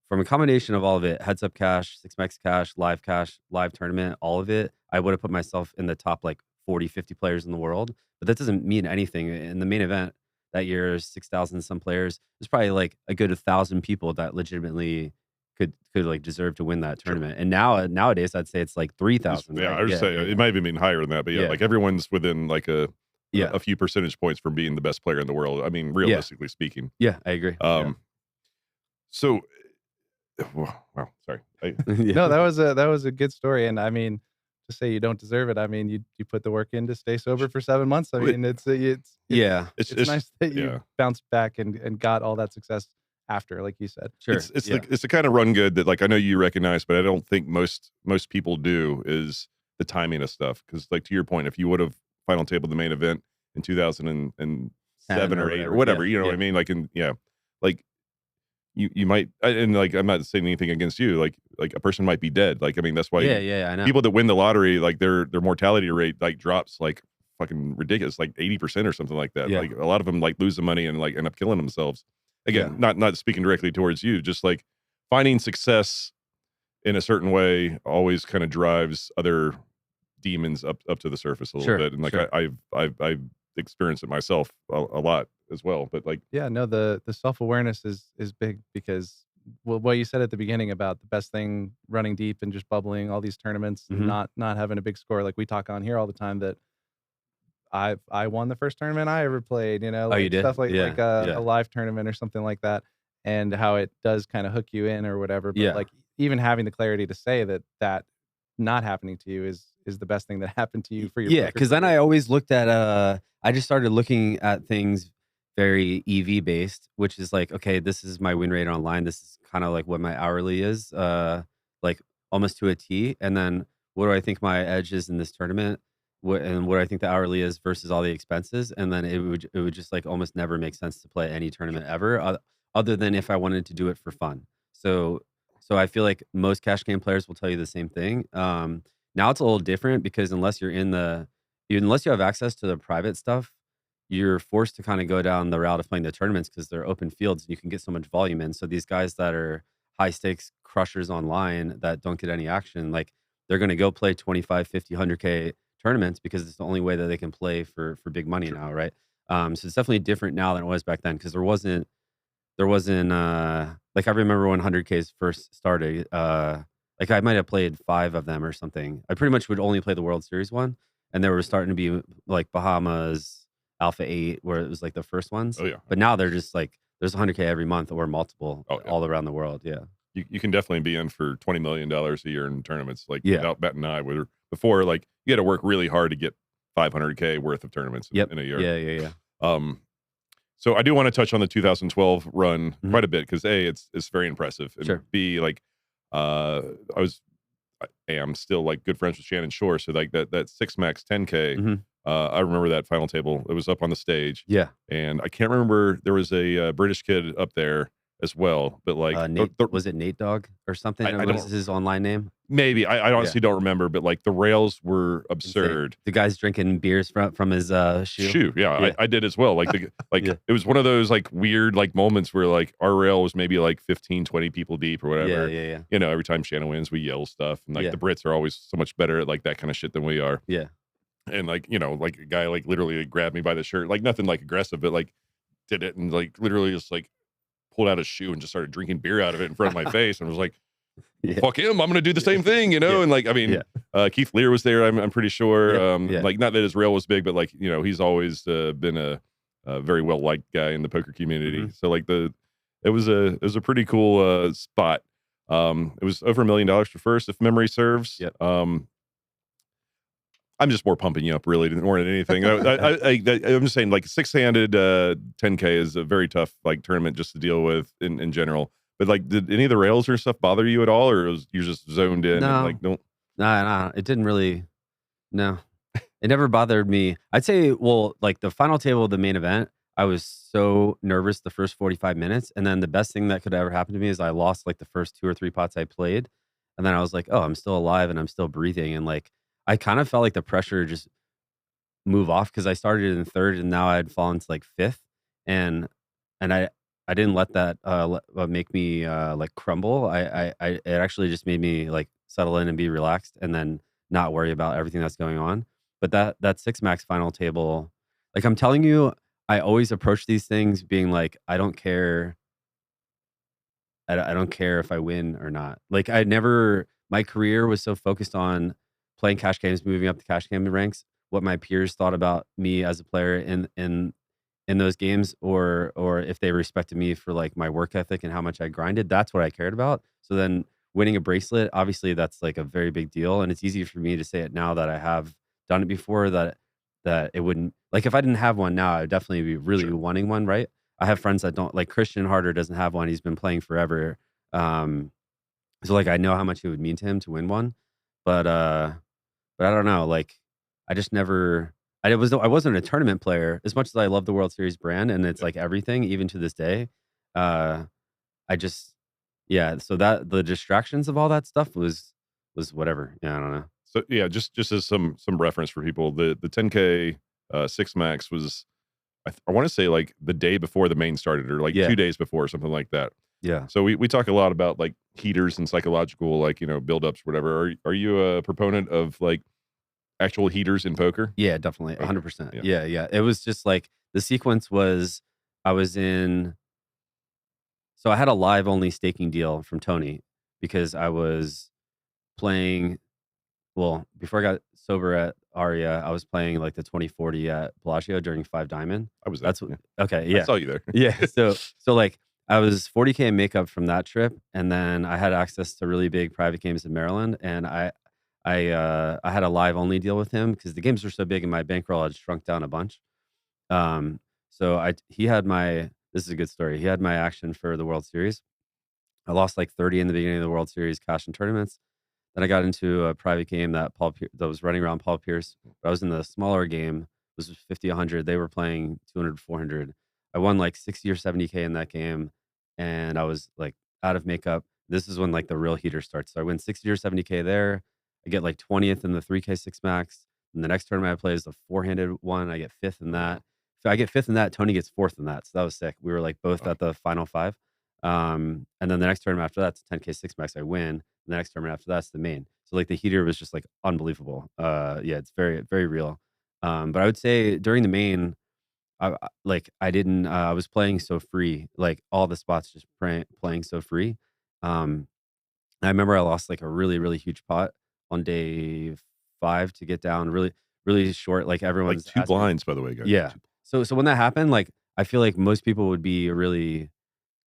from a combination of all of it, heads up cash, 6max cash, live tournament, all of it, I would have put myself in the top like 40, 50 players in the world. But that doesn't mean anything. In the main event that year, 6,000 some players, there's probably like a good 1,000 people that legitimately could like deserve to win that Sure. tournament. And nowadays, I'd say it's like 3,000. Yeah, right? I would say it might even be higher than that, but Yeah. like everyone's within like a Yeah. few percentage points from being the best player in the world. I mean, realistically speaking. Yeah, I agree. So, wow, sorry. Yeah. No, that was a good story, and I mean, to say you don't deserve it, I mean, you put the work in to stay sober for 7 months. I Wait. mean, it's Yeah, it's nice that you yeah. bounced back and got all that success after, like you said. sure. It's yeah. the kind of run good that like I know you recognize, but I don't think most people do is the timing of stuff. Because like to your point, if you would have final tabled the main event in 2007 or 8 or whatever, yeah, you know what I mean? Like like you might, and like I'm not saying anything against you. Like a person might be dead. Like I mean that's why yeah, I know. people that win the lottery, like their mortality rate like drops like fucking ridiculous, like 80% or something like that. Yeah. Like a lot of them like lose the money and like end up killing themselves. Again, not speaking directly towards you, just like finding success in a certain way always kind of drives other demons up to the surface a little Sure, bit. And like sure. I've experienced it myself a lot as well. But like Yeah, no, the self-awareness is big because what you said at the beginning about the best thing running deep and just bubbling all these tournaments and Mhm. not having a big score, like we talk on here all the time that I won the first tournament I ever played, Oh, you did? stuff like Yeah, yeah. a live tournament or something like that, and how it does kind of hook you in or whatever. But Yeah. like even having the clarity to say that not happening to you is the best thing that happened to you for your Yeah, poker because then career. I always looked at I just started looking at things very EV based, which is like, okay, this is my win rate online. This is kind of like what my hourly is, like almost to a T. And then what do I think my edge is in this tournament? What do I think the hourly is versus all the expenses? And then it would just like almost never make sense to play any tournament ever, other than if I wanted to do it for fun. So I feel like most cash game players will tell you the same thing. Now it's a little different because unless you have access to the private stuff, you're forced to kind of go down the route of playing the tournaments because they're open fields and you can get so much volume in. So these guys that are high stakes crushers online that don't get any action, like they're going to go play 25, 50, 100K tournaments because it's the only way that they can play for big money now, right? So it's definitely different now than it was back then because there wasn't like I remember when 100Ks first started, like I might have played 5 of them or something. I pretty much would only play the World Series one, and there were starting to be like Bahamas, Alpha 8, where it was like the first ones. oh yeah, But now they're just like there's 100K every month or multiple Oh, yeah. all around the world. Yeah. you can definitely be in for $20 million a year in tournaments, like Yeah. without betting an eye. Where before, like you had to work really hard to get 500K worth of tournaments Yep. in a year. Yeah. So I do want to touch on the 2012 run Mhm. quite a bit because A, it's very impressive, and Sure. B, like I am still like good friends with Shannon Shore, so like that 6max 10K. Mhm. I remember that final table. It was up on the stage, Yeah. and I can't remember, there was a British kid up there as well, but like Nate, was it Nate Dog or something? I What don't- is his online name? maybe I honestly don't remember, but like the rails were absurd. The guy's drinking beers from his shoe. Yeah, Yeah. I did as well. Like Yeah. it was one of those like weird like moments where like our rail was maybe like 15, 20 people deep or whatever. Yeah. You know, every time Shannon wins, we yell stuff, and like Yeah. the Brits are always so much better at like that kind of shit than we are. Yeah. And like, you know, like a guy like literally grabbed me by the shirt, like nothing like aggressive, but like did it and like literally just like pulled out a shoe and just started drinking beer out of it in front of my face, and was like, Yeah. fuck him, I'm gonna do the same thing, you know. Yeah. And like, I mean, Keith Lear was there. I'm pretty sure. Yeah. Like, not that his rail was big, but like, you know, he's always been a very well liked guy in the poker community. Mhm. So like it was a pretty cool spot. It was over $1 million for first, if memory serves. Yep. I'm just more pumping you up, really, more than anything. I'm just saying, like, six-handed 10K is a very tough like tournament just to deal with in general. But like, did any of the rails or stuff bother you at all, or was you just zoned in and like don't? No, it didn't really. No, it never bothered me. I'd say, well, like the final table of the main event, I was so nervous the first 45 minutes, and then the best thing that could ever happen to me is I lost like the first 2 or 3 pots I played, and then I was like, oh, I'm still alive and I'm still breathing, and like I kind of felt like the pressure just move off because I started in third and now I had fallen to like fifth, and I didn't let that make me like crumble. It actually just made me like settle in and be relaxed, and then not worry about everything that's going on. But that six max final table, like I'm telling you, I always approach these things being like, I don't care. I don't care if I win or not. Like my career was so focused on playing cash games, moving up the cash game ranks, what my peers thought about me as a player in those games, or if they respected me for like my work ethic and how much I grinded. That's what I cared about. So then winning a bracelet, obviously that's like a very big deal. And it's easy for me to say it now that I have done it before, that it wouldn't, like if I didn't have one now, I would definitely be really wanting one, right? I have friends that don't, like Christian Harder doesn't have one. He's been playing forever. So like I know how much it would mean to him to win one. But I don't know. Like I just never, I wasn't a tournament player as much as I love the World Series brand, and it's like everything, even to this day. I just, so that the distractions of all that stuff was whatever. Yeah, I don't know. So yeah, just as some reference for people, the 10K six max was, I want to say like the day before the main started, or like 2 days before, something like that. Yeah. So we talk a lot about like heaters and psychological, like, you know, buildups, whatever. Are you a proponent of like actual heaters in poker? Yeah, definitely. 100%. Yeah. Yeah. It was just like the sequence was, I was in, so I had a live only staking deal from Tony because I was playing, well, before I got sober at Aria, I was playing like the 2040 at Bellagio during 5 Diamond. I was there. That's what, okay. Yeah. I saw you there. Yeah. So like I was 40K in makeup from that trip. And then I had access to really big private games in Maryland. And I had a live only deal with him because the games were so big and my bankroll had shrunk down a bunch. So he had this is a good story. He had my action for the World Series. I lost like 30 in the beginning of the World Series cash and tournaments. Then I got into a private game that was running around Paul Pierce. But I was in the smaller game. It was 50, 100. They were playing 200, 400. I won like 60 or 70K in that game. And I was like out of makeup. This is when like the real heater starts. So I win 60 or 70K there. I get like 20th in the 3K six max. And the next tournament I play is the 4-handed one. I get 5th in that. If I get 5th in that, Tony gets 4th in that. So that was sick. We were like both at the final 5. And then the next tournament after that's 10K six max. I win. The next tournament after that's the main. So like the heater was just like unbelievable. It's very, very real. But I would say during the main, I was playing so free, like all the spots just playing so free. I remember I lost like a really, really huge pot on day 5 to get down really, really short. Like everyone's like 2 blinds, by the way, guys. Yeah. So when that happened, like I feel like most people would be really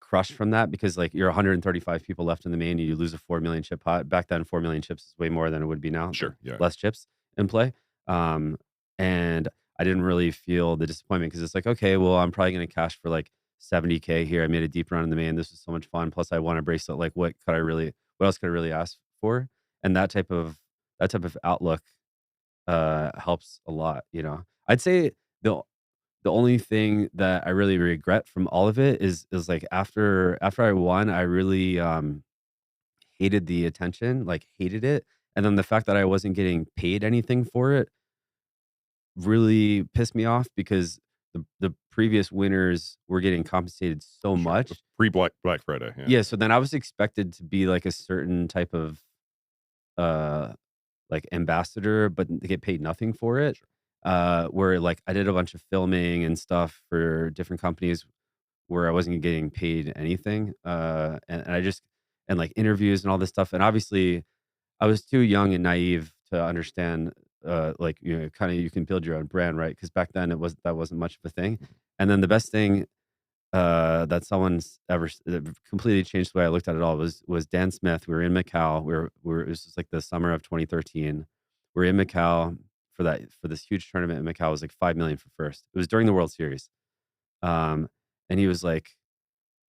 crushed from that because like you're 135 people left in the main, you lose a 4 million chip pot. Back then, 4 million chips is way more than it would be now. Sure. Yeah. Less chips in play. And I didn't really feel the disappointment because it's like, okay, well, I'm probably going to cash for like 70K here. I made a deep run in the main. This was so much fun. Plus I won a bracelet. Like what else could I really ask for? And that type of outlook helps a lot, you know. I'd say the only thing that I really regret from all of it is like after I won, I really hated the attention, like hated it. And then the fact that I wasn't getting paid anything for it really pissed me off because the previous winners were getting compensated so much. Free Black Friday. Yeah. So then I was expected to be like a certain type of like ambassador, but to get paid nothing for it. Where like I did a bunch of filming and stuff for different companies where I wasn't getting paid anything. And and like interviews and all this stuff. And obviously, I was too young and naive to understand, like, kind of you can build your own brand, right? Because back then that wasn't much of a thing. And then the best thing that someone's ever that completely changed the way I looked at it all was Dan Smith. We were in Macau. It was just like the summer of 2013. We were in Macau for this huge tournament in Macau. It was like 5 million for first. It was during the World Series. And he was like,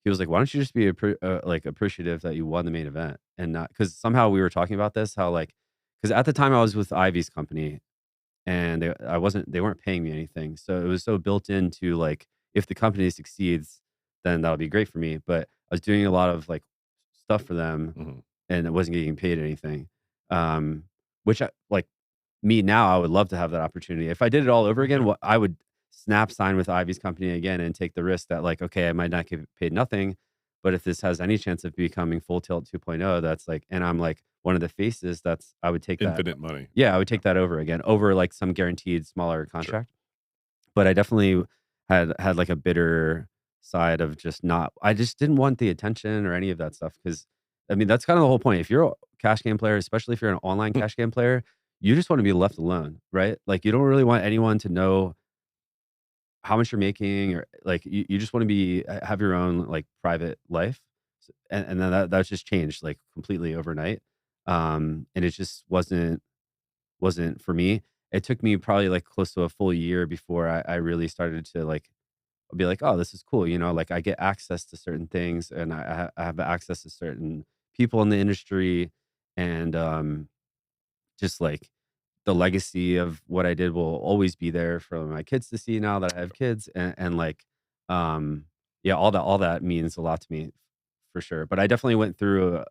why don't you just be like appreciative that you won the main event, and not because somehow we were talking about this, how like, because at the time I was with Ivy's company, and they weren't paying me anything, so it was so built into like, if the company succeeds, then that'll be great for me. But I was doing a lot of like stuff for them, and I wasn't getting paid anything. Which I like me now, I would love to have that opportunity. If I did it all over again, I would snap sign with Ivy's company again and take the risk that like, okay, I might not get paid nothing, but if this has any chance of becoming Full Tilt 2.0, that's like, and I'm like one of the faces, I would take that. Infinite money. Yeah, I would take that over again, over like some guaranteed smaller contract. Sure. But I definitely had like a bitter side of I just didn't want the attention or any of that stuff. Because I mean, that's kind of the whole point. If you're a cash game player, especially if you're an online cash game player, you just want to be left alone, right? Like, you don't really want anyone to know how much you're making, or like, you just want to have your own like private life. And then that's just changed like completely overnight. And it just wasn't for me. It took me probably like close to a full year before I really started to like, I'll be like, oh, this is cool. Like I get access to certain things, and I have access to certain people in the industry, and just like the legacy of what I did will always be there for my kids to see now that I have kids, and like, yeah, all that means a lot to me for sure. But I definitely went through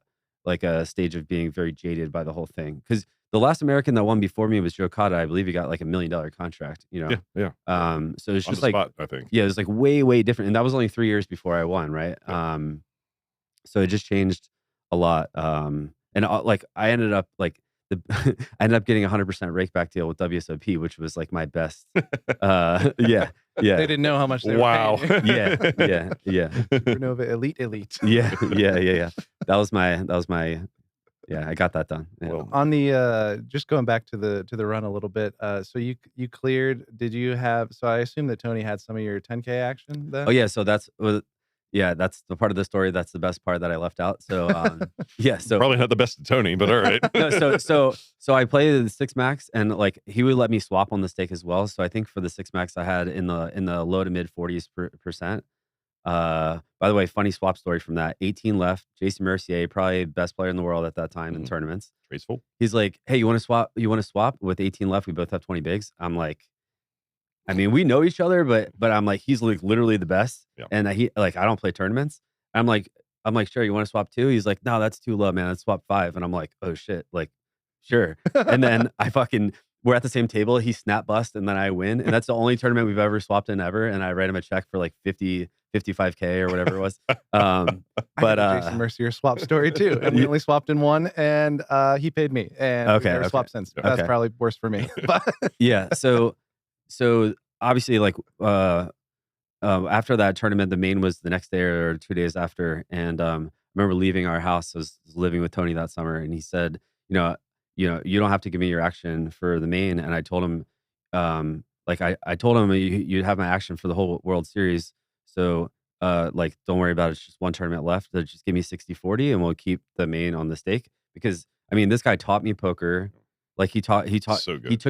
like a stage of being very jaded by the whole thing, because the last American that won before me was Joe Cotta. I believe he got like $1 million contract, Yeah. So it's On just the like, spot, I think. yeah, it was like way, way different. And that was only 3 years before I won, right? Yeah. So it just changed a lot. And like I ended up like, I ended up getting 100% rake back deal with WSOP, which was like my best. Yeah. They didn't know how much they Wow. were paying. Yeah. Supernova Elite. Yeah. That was my. Yeah, I got that done. Yeah. Well, On the just going back to the run a little bit, so you cleared. Did you have? So I assume that Tony had some of your 10K action then. Oh yeah, so that's that's the part of the story that's the best part that I left out. So yeah, so probably not the best of Tony, but all right. no, so I played the 6 max, and like he would let me swap on the stake as well. So I think for the 6 max I had in the low to mid 40s%. By the way, funny swap story from that. 18 left. Jason Mercier, probably best player in the world at that time in tournaments. Graceful. He's like, hey, you want to swap? You want to swap with 18 left? We both have 20 bigs. I'm like, I mean, we know each other, but I'm like, he's like literally the best. Yeah. And I don't play tournaments. I'm like, sure, you want to swap 2? He's like, no, that's too low, man. Let's swap 5. And I'm like, oh shit, like, sure. And then we're at the same table. He snap bust, and then I win. And that's the only tournament we've ever swapped in ever. And I write him a check for like 55K or whatever it was. But Jason Mercier swap story too, and we only swapped in one, and he paid me, and we've never swapped since. That's probably worse for me. But yeah, so obviously, like after that tournament, the main was the next day or 2 days after, and I remember leaving our house. I was living with Tony that summer, and he said, you don't have to give me your action for the main. And I told him, I told him you'd have my action for the whole World Series. So, like, don't worry about it. It's just one tournament left. So just give me 60-40, and we'll keep the main on the stake. Because I mean, this guy taught me poker. Like he took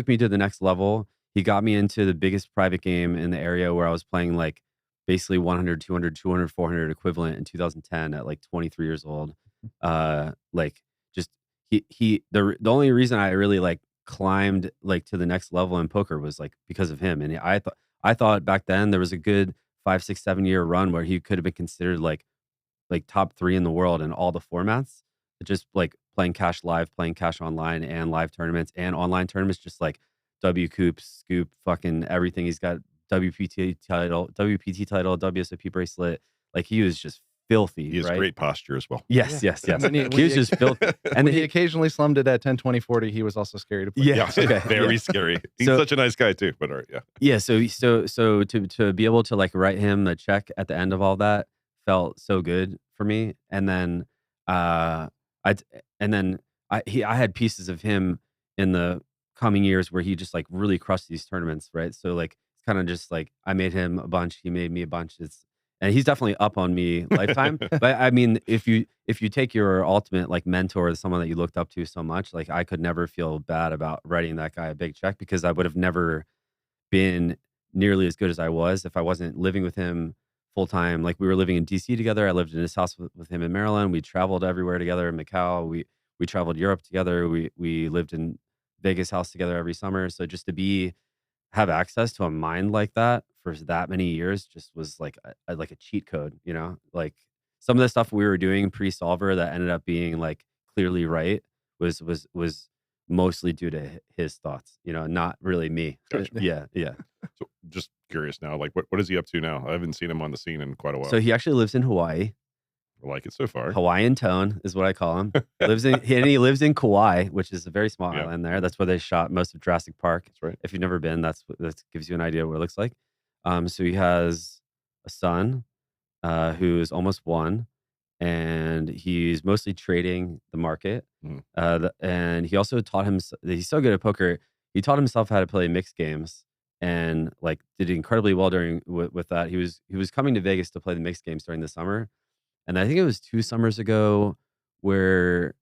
me to the next level. He got me into the biggest private game in the area, where I was playing like basically 100, 200, 200, 400 equivalent in 2010 at like 23 years old. Like just the only reason I really like climbed like to the next level in poker was like because of him. And I thought back then there was a good 5, 6, 7 year run where he could have been considered like top 3 in the world in all the formats. Just like playing cash live, playing cash online, and live tournaments and online tournaments, just like WCoop, Scoop, fucking everything. He's got WPT title, WSOP bracelet. Like he was just filthy. He has great posture as well. Yes. He was just filthy. And he occasionally slummed it at 10, 20, 40. He was also scary to play. Yeah. Very scary. He's such a nice guy too. But all right, yeah. Yeah. So to be able to like write him a check at the end of all that felt so good for me. And then I and then I had pieces of him in the coming years where he just like really crushed these tournaments, right? So like it's kind of just like I made him a bunch, he made me a bunch. And he's definitely up on me lifetime. But I mean, if you take your ultimate like mentor, someone that you looked up to so much, like I could never feel bad about writing that guy a big check because I would have never been nearly as good as I was if I wasn't living with him full time. Like we were living in DC together. I lived in his house with him in Maryland. We traveled everywhere together in Macau. We traveled Europe together. We lived in Vegas house together every summer. So just to have access to a mind like that for that many years just was like a cheat code, you know? Like some of the stuff we were doing pre-solver that ended up being like clearly right was mostly due to his thoughts, you know, not really me. Gotcha. Yeah. So just curious now, like what is he up to now? I haven't seen him on the scene in quite a while. So he actually lives in Hawaii. I like it so far. Hawaiian tone is what I call him. He lives in Kauai, which is a very small Yeah. island there. That's where they shot most of Jurassic Park. That's right. If you've never been, that gives you an idea of what it looks like. So he has a son who is almost 1, and he's mostly trading the market. And he also taught him. He's so good at poker. He taught himself how to play mixed games, and like did incredibly well with that. He was coming to Vegas to play the mixed games during the summer. And I think it was 2 summers ago where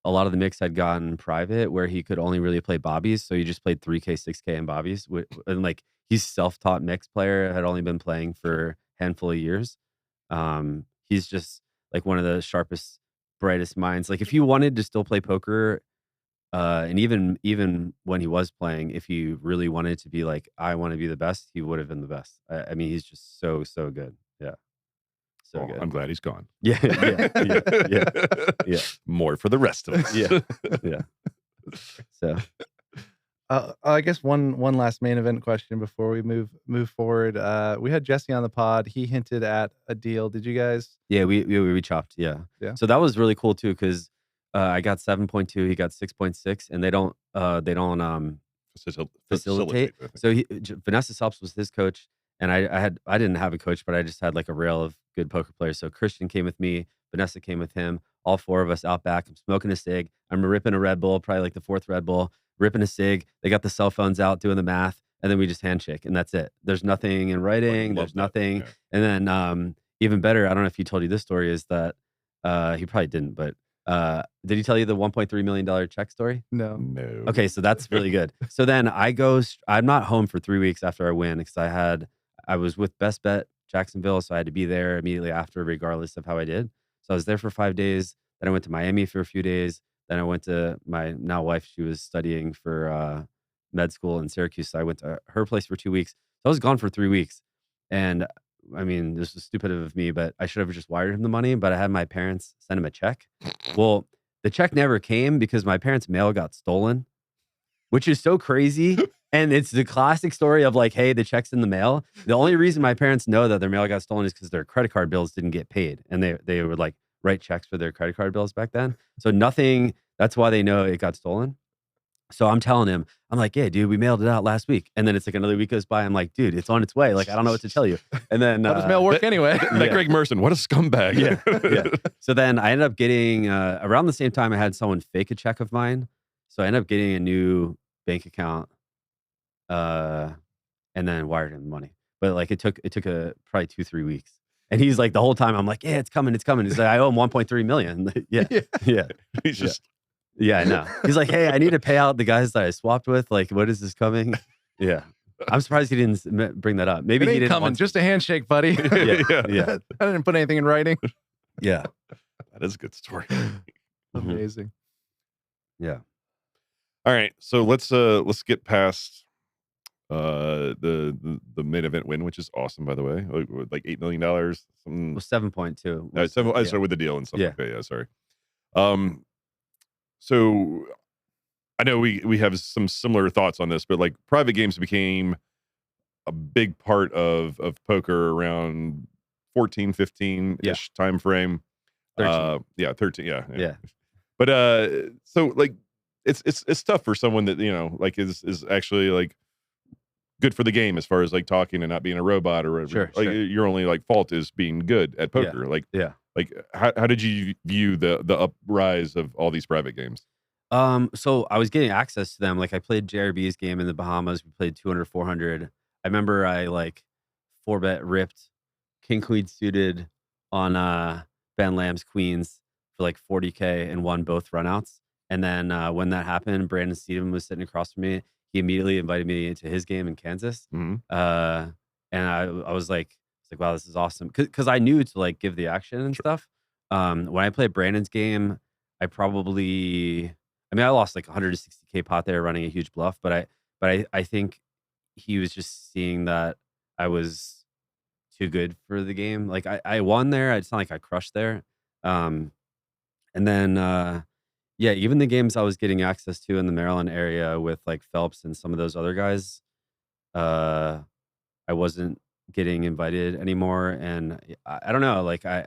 a lot of the mix had gotten private, where he could only really play bobbies. So he just played 3K, 6K and bobbies. And like he's self-taught mix player, had only been playing for a handful of years. He's just like one of the sharpest, brightest minds. Like if you wanted to still play poker, and even when he was playing, if he really wanted to be like, I want to be the best, he would have been the best. I mean, he's just so good. Yeah. So good. I'm glad he's gone. Yeah. More for the rest of us. Yeah. So, I guess one last main event question before we move forward. We had Jesse on the pod. He hinted at a deal. Did you guys? Yeah, we chopped. Yeah. So that was really cool too because I got 7.2, he got 6.6, and they don't facilitate. So Vanessa Selps was his coach. And I didn't have a coach, but I just had like a rail of good poker players. So Christian came with me, Vanessa came with him, all 4 of us out back. I'm smoking a cig. I'm ripping a Red Bull, probably like the 4th Red Bull, ripping a cig. They got the cell phones out doing the math, and then we just handshake, and that's it. There's nothing in writing. There's nothing. Yeah. And then even better, I don't know if he told you this story, is that he probably didn't, but did he tell you the $1.3 million check story? No. Okay, so that's really good. So then I'm not home for 3 weeks after I win because I was with Best Bet Jacksonville, so I had to be there immediately after, regardless of how I did. So I was there for 5 days. Then I went to Miami for a few days. Then I went to my now wife. She was studying for med school in Syracuse. So I went to her place for 2 weeks. So I was gone for 3 weeks. And I mean, this was stupid of me, but I should have just wired him the money. But I had my parents send him a check. Well, the check never came because my parents' mail got stolen, which is so crazy. And it's the classic story of like, hey, the check's in the mail. The only reason my parents know that their mail got stolen is because their credit card bills didn't get paid. And they would like write checks for their credit card bills back then. So that's why they know it got stolen. So I'm telling him, I'm like, yeah, dude, we mailed it out last week. And then it's like another week goes by. I'm like, dude, it's on its way. Like, I don't know what to tell you. And then how does mail work anyway? That Greg Merson, what a scumbag. Yeah. So then I ended up getting, around the same time, I had someone fake a check of mine. So I ended up getting a new bank account. And then wired him money, but like it took probably 2-3 weeks, and he's like the whole time I'm like, yeah, it's coming. He's like, I owe him 1.3 million. yeah. He's just I know. He's like, hey, I need to pay out the guys that I swapped with. Like, what is this coming? Yeah, I'm surprised he didn't bring that up. Maybe he didn't coming. Just a handshake, buddy. Yeah. I didn't put anything in writing. Yeah, that is a good story. Amazing. Yeah. All right, so let's get past the main event win, which is awesome, by the way. Like $8 million. Well, 7.2. I started with the deal and stuff. Yeah. Okay, yeah, sorry. So I know we have some similar thoughts on this, but like private games became a big part of poker around 14, 15-ish time frame. 13. 13. Yeah. But so like it's tough for someone that, you know, like is actually like good for the game as far as like talking and not being a robot or whatever. Sure. Your only like fault is being good at poker. Like how did you view the uprise of all these private games? So I was getting access to them. Like I played JRB's game in the Bahamas. We played 200, 400. I remember I like 4-bet ripped King Queen suited on Ben Lamb's Queens for like 40K and won both runouts. And then when that happened, Brandon Steedham was sitting across from me. He immediately invited me into his game in Kansas. Mhm. And I was like, wow, this is awesome. Cause I knew to like give the action and stuff. When I played Brandon's game, I lost like 160K pot there running a huge bluff, but I think he was just seeing that I was too good for the game. Like I won there. It's not like I crushed there. And then even the games I was getting access to in the Maryland area with like Phelps and some of those other guys, I wasn't getting invited anymore. And I don't know, like I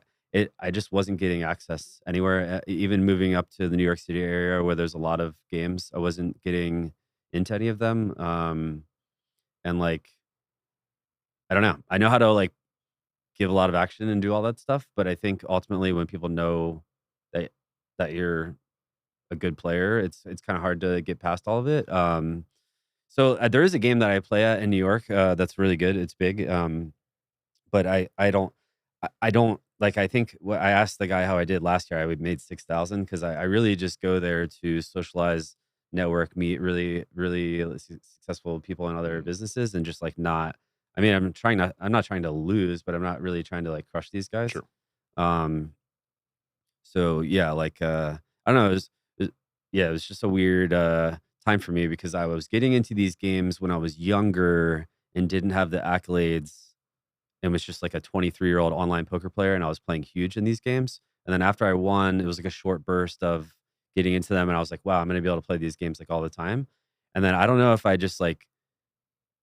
just wasn't getting access anywhere. Even moving up to the New York City area where there's a lot of games, I wasn't getting into any of them. And like, I don't know. I know how to like give a lot of action and do all that stuff, but I think ultimately when people know that you're a good player, it's kind of hard to get past all of it. So there is a game that I play at in New York that's really good. It's big, but I don't like. I think what I asked the guy how I did last year. I made 6,000 because I really just go there to socialize, network, meet really successful people in other businesses, and just like not. I mean, I'm not trying to lose, but I'm not really trying to like crush these guys. Sure. So yeah, like I don't know. It was just a weird time for me because I was getting into these games when I was younger and didn't have the accolades and was just like a 23-year-old online poker player, and I was playing huge in these games. And then after I won, it was like a short burst of getting into them, and I was like, wow, I'm gonna be able to play these games like all the time. And then I don't know if I just like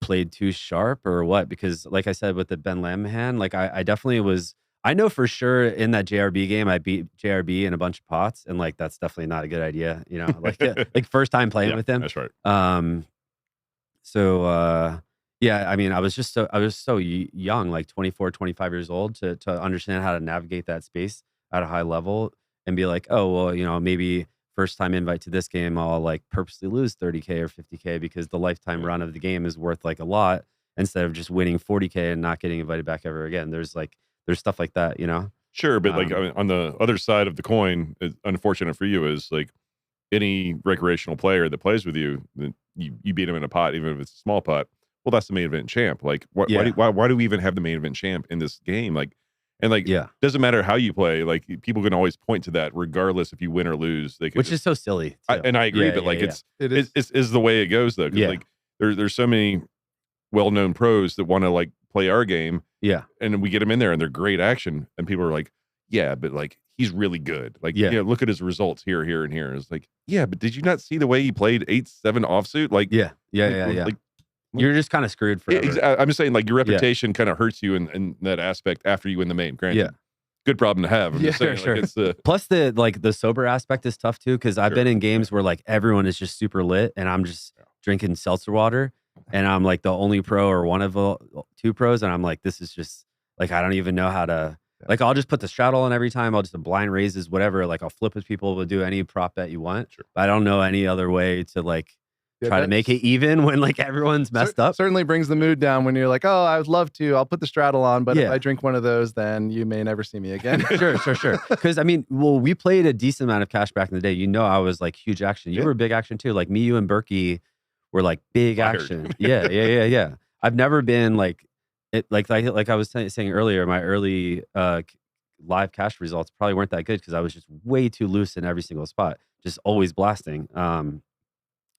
played too sharp or what, because like I said with the Ben Lam hand, like I definitely was. I know for sure in that JRB game, I beat JRB in a bunch of pots, and like that's definitely not a good idea, you know. Like like first time playing with him. That's right. Yeah, I mean, I was so young, like 24, 25 years old, to understand how to navigate that space at a high level and be like, oh well, you know, maybe first time invite to this game, I'll like purposely lose 30K or 50K because the lifetime run of the game is worth like a lot instead of just winning 40K and not getting invited back ever again. There's stuff like that, you know? Sure, but like I mean, on the other side of the coin, unfortunate for you is like any recreational player that plays with you, you beat him in a pot, even if it's a small pot. Well, that's the main event champ. Like, why do we even have the main event champ in this game? Like, and like, doesn't matter how you play. Like, people can always point to that, regardless if you win or lose. They can Which is so silly. And I agree, but like, it is the way it goes though. Because like, there's so many well-known pros that want to like play our game. Yeah, and we get them in there, and they're great action, and people are like, yeah, but like he's really good. Like, yeah, look at his results here, here, and here. It's like, yeah, but did you not see the way he played 8-7 offsuit? Like, yeah. Like, you're just kind of screwed forever. I'm just saying, like, your reputation kind of hurts you in that aspect after you win the main. Granted, good problem to have. I'm just saying, sure. Like, it's plus the sober aspect is tough too, because I've been in games where like everyone is just super lit, and I'm just drinking seltzer water, and I'm like the only pro or one of two pros, and I'm like, this is just like I don't even know how to. Like, I'll just put the straddle on every time. I'll just blind raises, whatever. Like, I'll flip with people. We'll do any prop bet you want. Sure. But I don't know any other way to like try to make it even when like everyone's messed up. Certainly brings the mood down when you're like, oh, I would love to. I'll put the straddle on, but if I drink one of those, then you may never see me again. Sure. Because I mean, well, we played a decent amount of cash back in the day. You know, I was like huge action. You were big action too. Like me, you, and Berkey were like big action. Yeah. I've never been like it. Like I was saying earlier, my early live cash results probably weren't that good because I was just way too loose in every single spot, just always blasting.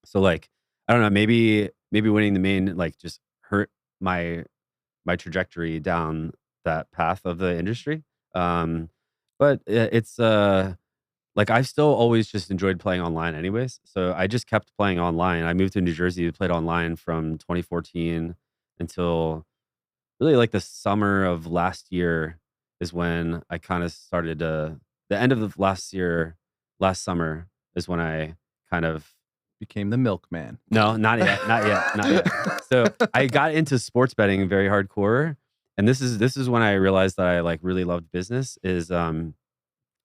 So like, I don't know, maybe winning the main like just hurt my trajectory down that path of the industry. But it's like I've still always just enjoyed playing online anyways. So I just kept playing online. I moved to New Jersey, played online from 2014 until really like the summer of last year is when I kind of started the end of the last summer is when I kind of became the Milkman. No, not yet, not yet, not yet. So I got into sports betting very hardcore, and this is when I realized that I like really loved business. Is I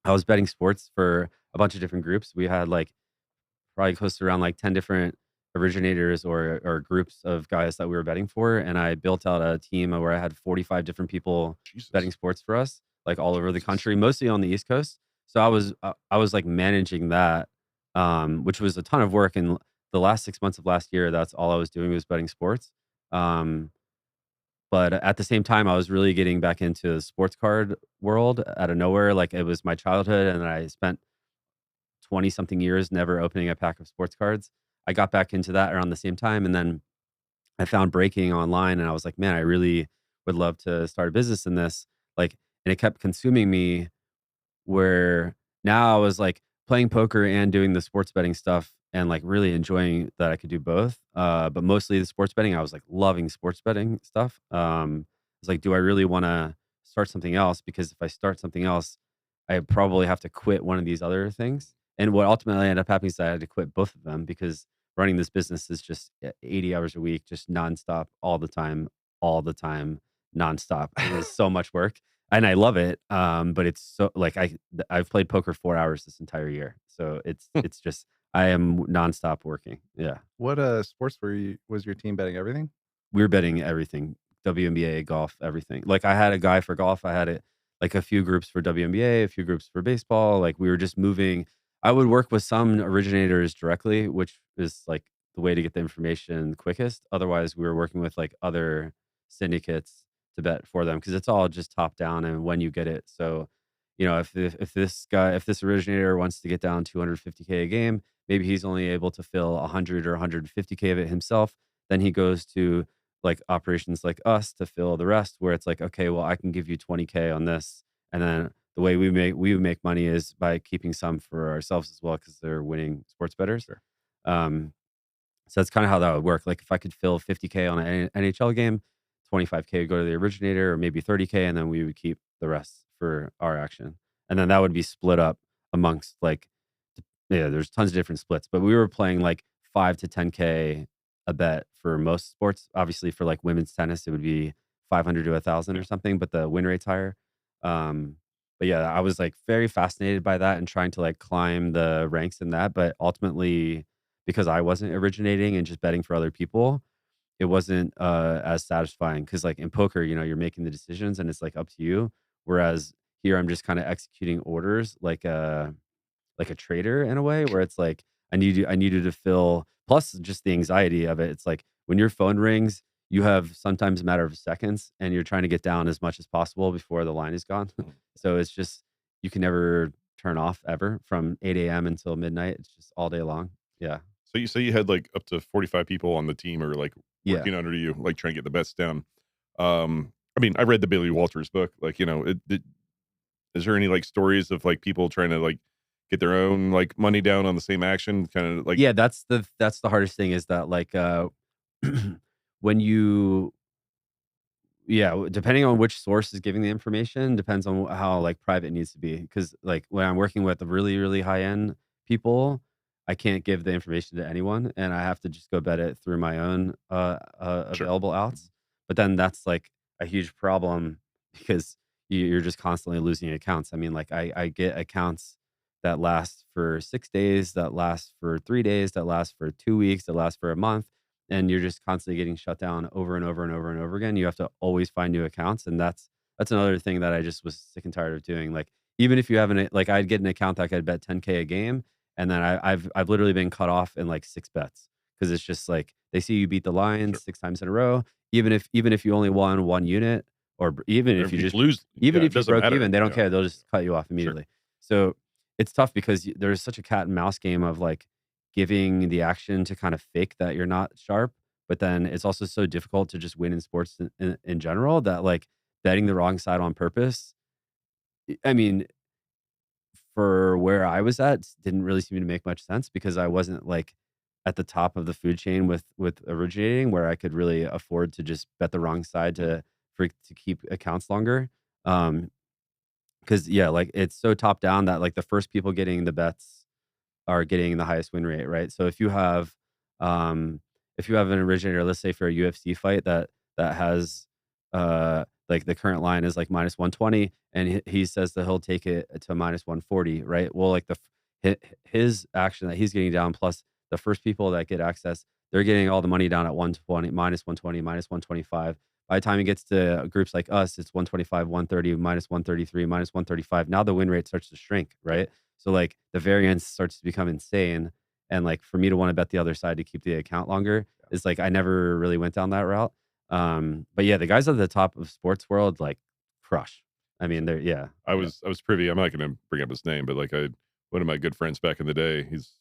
was betting sports for a bunch of different groups. We had like probably close to around like 10 different originators or groups of guys that we were betting for, and I built out a team where I had 45 different people Jesus. betting sports for us, like all over the country, mostly on the East Coast. So I was like managing that, which was a ton of work. And the last 6 months of last year, that's all I was doing was betting sports. Um, but at the same time, I was really getting back into the sports card world out of nowhere. Like it was my childhood, and I spent 20 something years never opening a pack of sports cards. I got back into that around the same time, and then I found breaking online, and I was like, man, I really would love to start a business in this. Like, and it kept consuming me, where now I was like playing poker and doing the sports betting stuff and like really enjoying that I could do both. But mostly the sports betting, I was like loving sports betting stuff. It's like, do I really want to start something else? Because if I start something else, I probably have to quit one of these other things. And what ultimately ended up happening is I had to quit both of them, because running this business is just 80 hours a week, just nonstop, all the time, nonstop. It was so much work, and I love it. But it's so like I've played poker 4 hours this entire year, so it's just I am nonstop working. Yeah, What sports was your team betting everything? we were betting everything: WNBA, golf, everything. Like I had a guy for golf. I had like a few groups for WNBA, a few groups for baseball. Like we were just moving. I would work with some originators directly, which is like the way to get the information quickest. Otherwise, we were working with like other syndicates to bet for them, because it's all just top down and when you get it. So, if this originator wants to get down 250K a game, maybe he's only able to fill 100 or 150K of it himself. Then he goes to like operations like us to fill the rest, where it's like, okay, well, I can give you 20K on this, and then the way we make money is by keeping some for ourselves as well, because they're winning sports bettors. Sure. Um, so that's kind of how that would work. Like if I could fill 50K on an NHL game, 25K would go to the originator, or maybe 30K, and then we would keep the rest for our action. And then that would be split up amongst like, yeah, there's tons of different splits, but we were playing like 5 to 10K a bet for most sports. Obviously, for like women's tennis, it would be 500 to 1,000 or something, but the win rate's higher. But yeah, I was like very fascinated by that and trying to like climb the ranks in that. But ultimately, because I wasn't originating and just betting for other people, it wasn't as satisfying, because like in poker, you're making the decisions and it's like up to you. Whereas here, I'm just kind of executing orders like a trader in a way, where it's like I need you to fill, plus just the anxiety of it. It's like when your phone rings, you have sometimes a matter of seconds, and you're trying to get down as much as possible before the line is gone. So it's just, you can never turn off ever from 8 a.m. until midnight. It's just all day long. Yeah. So you say you had like up to 45 people on the team, or like Yeah. working under you, like trying to get the bets down. I mean, I read the Billy Walters book. Like, is there any like stories of like people trying to like get their own like money down on the same action? Kind of like, Yeah, that's the hardest thing, is that like when you depending on which source is giving the information, depends on how like private it needs to be. Because like when I'm working with the really, really high end people, I can't give the information to anyone, and I have to just go bet it through my own Sure. available outs. But then that's like a huge problem, because you're just constantly losing accounts. I mean, like I get accounts that last for 6 days, that last for 3 days, that last for 2 weeks, that last for a month, and you're just constantly getting shut down over and over and over and over again. You have to always find new accounts, and that's another thing that I just was sick and tired of doing. Like even if you have like I'd get an account that could bet 10K a game, and then I've literally been cut off in like 6 bets, because it's just like they see you beat the Lions Sure. 6 times in a row, even if you only won 1 unit, or even or if you just lose, even yeah, it if you doesn't broke matter. even, they don't Yeah. care. They'll just cut you off immediately. So it's tough, because there's such a cat and mouse game of like giving the action to kind of fake that you're not sharp. But then it's also so difficult to just win in sports in general, that like betting the wrong side on purpose, I mean, for where I was at, didn't really seem to make much sense, because I wasn't like at the top of the food chain with originating, where I could really afford to just bet the wrong side to keep accounts longer. Because yeah, like it's so top down that like the first people getting the bets are getting the highest win rate, right? So if you have an originator, let's say for a UFC fight that has like the current line is like -120, and he says that he'll take it to -140, right? Well, like his action that he's getting down plus the first people that get access, they're getting all the money down at 120, -120, -125. By the time it gets to groups like us, it's 125, 130, -133, -135. Now the win rate starts to shrink, right? So like the variance starts to become insane. And like for me to want to bet the other side to keep the account longer is like I never really went down that route. But yeah, the guys at the top of sports world like crush. I mean, they're yeah. I was privy. I'm not going to bring up his name, but like one of my good friends back in the day. He's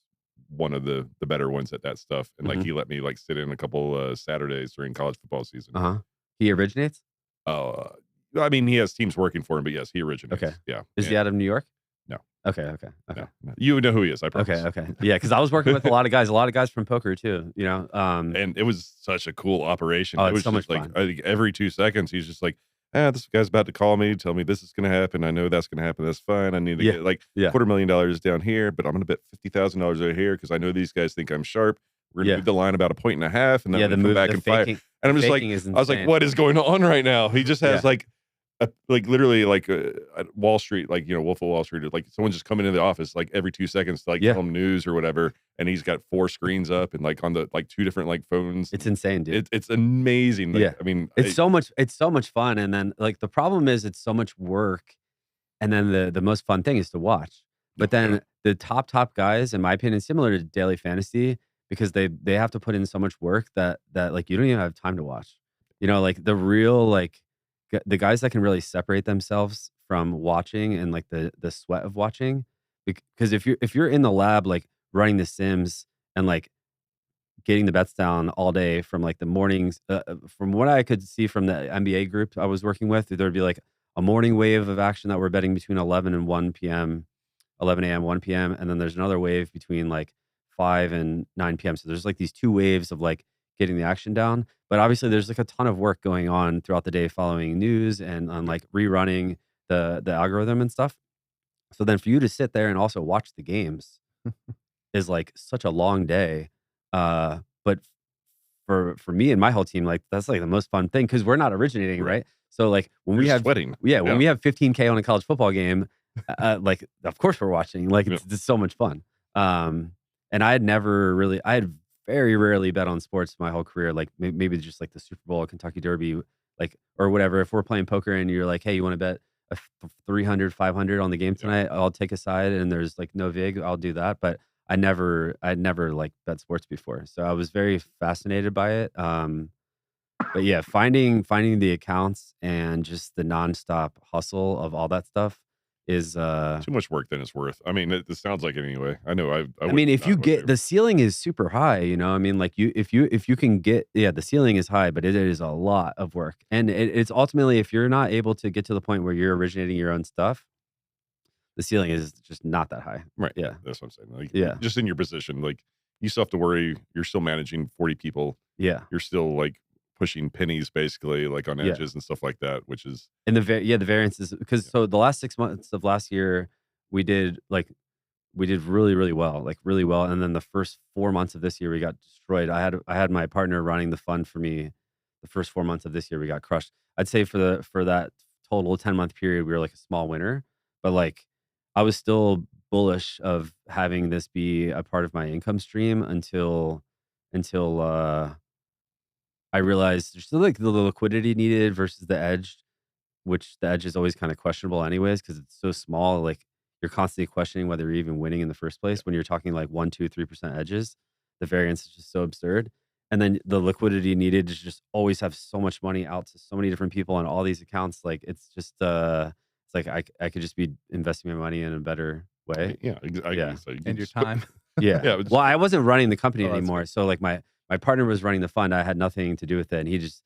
one of the better ones at that stuff, and like Mhm. he let me like sit in a couple Saturdays during college football season. Uh-huh. He originates? I mean, he has teams working for him, but yes, he originates. Okay. Yeah. Is he out of New York? No. Okay. No. You would know who he is, I promise. Okay. Yeah, because I was working with a lot of guys from poker too, you know. And it was such a cool operation. Oh, It it's was so just much like fun. I think every 2 seconds he's just like, this guy's about to call me, tell me this is going to happen. I know that's going to happen. That's fine. I need to Yeah, get like yeah. $250,000 down here, but I'm going to bet $50,000 over here because I know these guys think I'm sharp. We're going to Yeah. move the line about 1.5 points, and then Yeah, I'm the going to come move, back the and fire. faking, And I'm the just like, faking is I was like, insane. what is going on right now? He just has Yeah. like literally like at Wall Street, like, you know, Wolf of Wall Street, like someone just coming into the office like every 2 seconds to like Yeah. tell him news or whatever. And he's got 4 screens up and like on the like 2 different like phones. It's insane, dude. It's amazing. Like, Yeah. I mean, It's so much fun. And then like the problem is it's so much work. And then the most fun thing is to watch. But then the top guys, in my opinion, similar to daily fantasy, because they have to put in so much work that like you don't even have time to watch. You know, like the real like the guys that can really separate themselves from watching and like the sweat of watching. Because if you're in the lab like running the sims and like getting the bets down all day from like the mornings, from what I could see from the NBA group I was working with, there'd be like a morning wave of action that we're betting between 11 and 1 p.m., 11 a.m., 1 p.m. And then there's another wave between like 5 and 9 p.m. So there's like these 2 waves of like getting the action down. But obviously there's like a ton of work going on throughout the day following news and on like rerunning the algorithm and stuff. So then for you to sit there and also watch the games is like such a long day. But for me and my whole team, like that's like the most fun thing because we're not originating, right? So like when we You're have sweating. when we have 15K on a college football game, like of course we're watching. Like it's so much fun. And I had very rarely bet on sports my whole career. Like maybe just like the Super Bowl, Kentucky Derby, like or whatever. If we're playing poker and you're like, hey, you want to bet a 300, 500 on the game tonight? I'll take a side and there's like no vig. I'll do that. But I'd never like bet sports before. So I was very fascinated by it. But yeah, finding the accounts and just the nonstop hustle of all that stuff is Too much work than it's worth. I mean, it sounds like it anyway. I know. I mean, if you get the ceiling is super high, you know, I mean, like if you can get, the ceiling is high, but it is a lot of work. And it's ultimately, if you're not able to get to the point where you're originating your own stuff, the ceiling is just not that high. Right. Yeah. That's what I'm saying. Like, Yeah. just in your position, like you still have to worry. You're still managing 40 people. Yeah. You're still like pushing pennies basically like on edges and stuff like that, which is and the variances because so the last 6 months of last year we did really really well, and then the first 4 months of this year we got destroyed. I had my partner running the fund for me. The first 4 months of this year we got crushed. I'd say for that total 10-month period we were like a small winner, but like I was still bullish of having this be a part of my income stream until I realized there's still like the liquidity needed versus the edge, which the edge is always kind of questionable anyways, because it's so small. Like you're constantly questioning whether you're even winning in the first place when you're talking like 1, 2, 3% edges. The variance is just so absurd. And then the liquidity needed to just always have so much money out to so many different people on all these accounts. Like it's just it's like I could just be investing my money in a better way. yeah. Yeah. So you And your just put- time. Yeah. Yeah, it was- Well, I wasn't running the company Oh, that's anymore. So like my partner was running the fund. I had nothing to do with it. And he just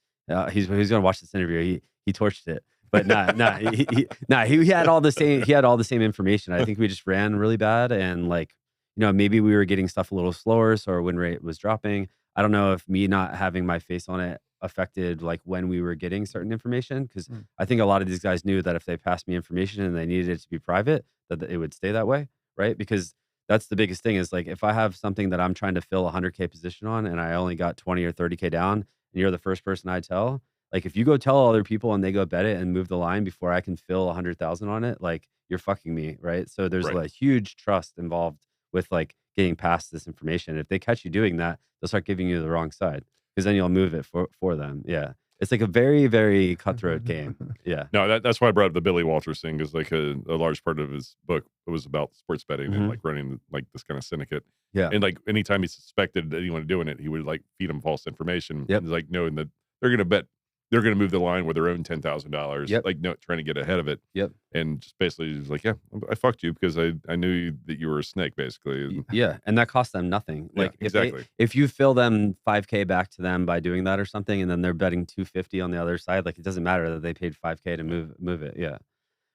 he's going to watch this interview. He torched it. But he had all the same information. I think we just ran really bad and like, you know, maybe we were getting stuff a little slower, so our win rate was dropping. I don't know if me not having my face on it affected like when we were getting certain information, because I think a lot of these guys knew that if they passed me information and they needed it to be private, that it would stay that way, right? Because that's the biggest thing is like if I have something that I'm trying to fill a 100K position on and I only got 20 or 30K down, and you're the first person I tell, like if you go tell other people and they go bet it and move the line before I can fill 100,000 on it, like you're fucking me, right? So there's Right. a huge trust involved with like getting past this information. If they catch you doing that, they'll start giving you the wrong side because then you'll move it for them. Yeah. It's like a very, very cutthroat game. Yeah. No, that's why I brought up the Billy Walters thing, is like a large part of his book was about sports betting and Mhm. like running like this kind of syndicate. Yeah. And like anytime he suspected anyone doing it, he would like feed them false information. Yep. And like knowing that they're gonna bet, they're gonna move the line with their own $10,000. Yep. Like no, trying to get ahead of it. Yep. And just basically he's like, yeah, I fucked you because I knew that you were a snake, basically. Yeah, and that costs them nothing. Yeah, Like exactly. if you fill them 5K back to them by doing that or something, and then they're betting 250 on the other side, like it doesn't matter that they paid 5K to move it. Yeah,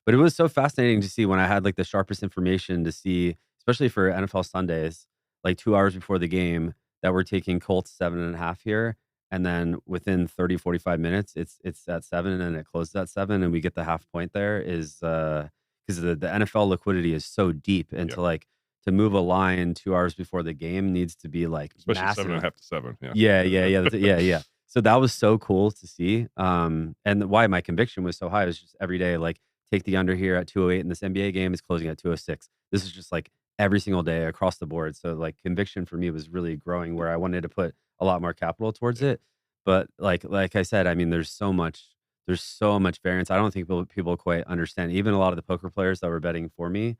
but it was so fascinating to see when I had like the sharpest information to see, especially for NFL Sundays, like 2 hours before the game, that we're taking Colts 7.5 here. And then within 30, 45 minutes, it's at 7 and it closes at 7 and we get the half point there is because the NFL liquidity is so deep and Yep. to move a line 2 hours before the game needs to be like Especially massive. 7.5 to 7. Yeah. Yeah. So that was so cool to see. And why my conviction was so high was just every day, like take the under here at 208 and this NBA game is closing at 206. This is just like every single day across the board. So like conviction for me was really growing where I wanted to put a lot more capital towards it. But like I said, I mean, there's so much variance. I don't think people quite understand. Even a lot of the poker players that were betting for me,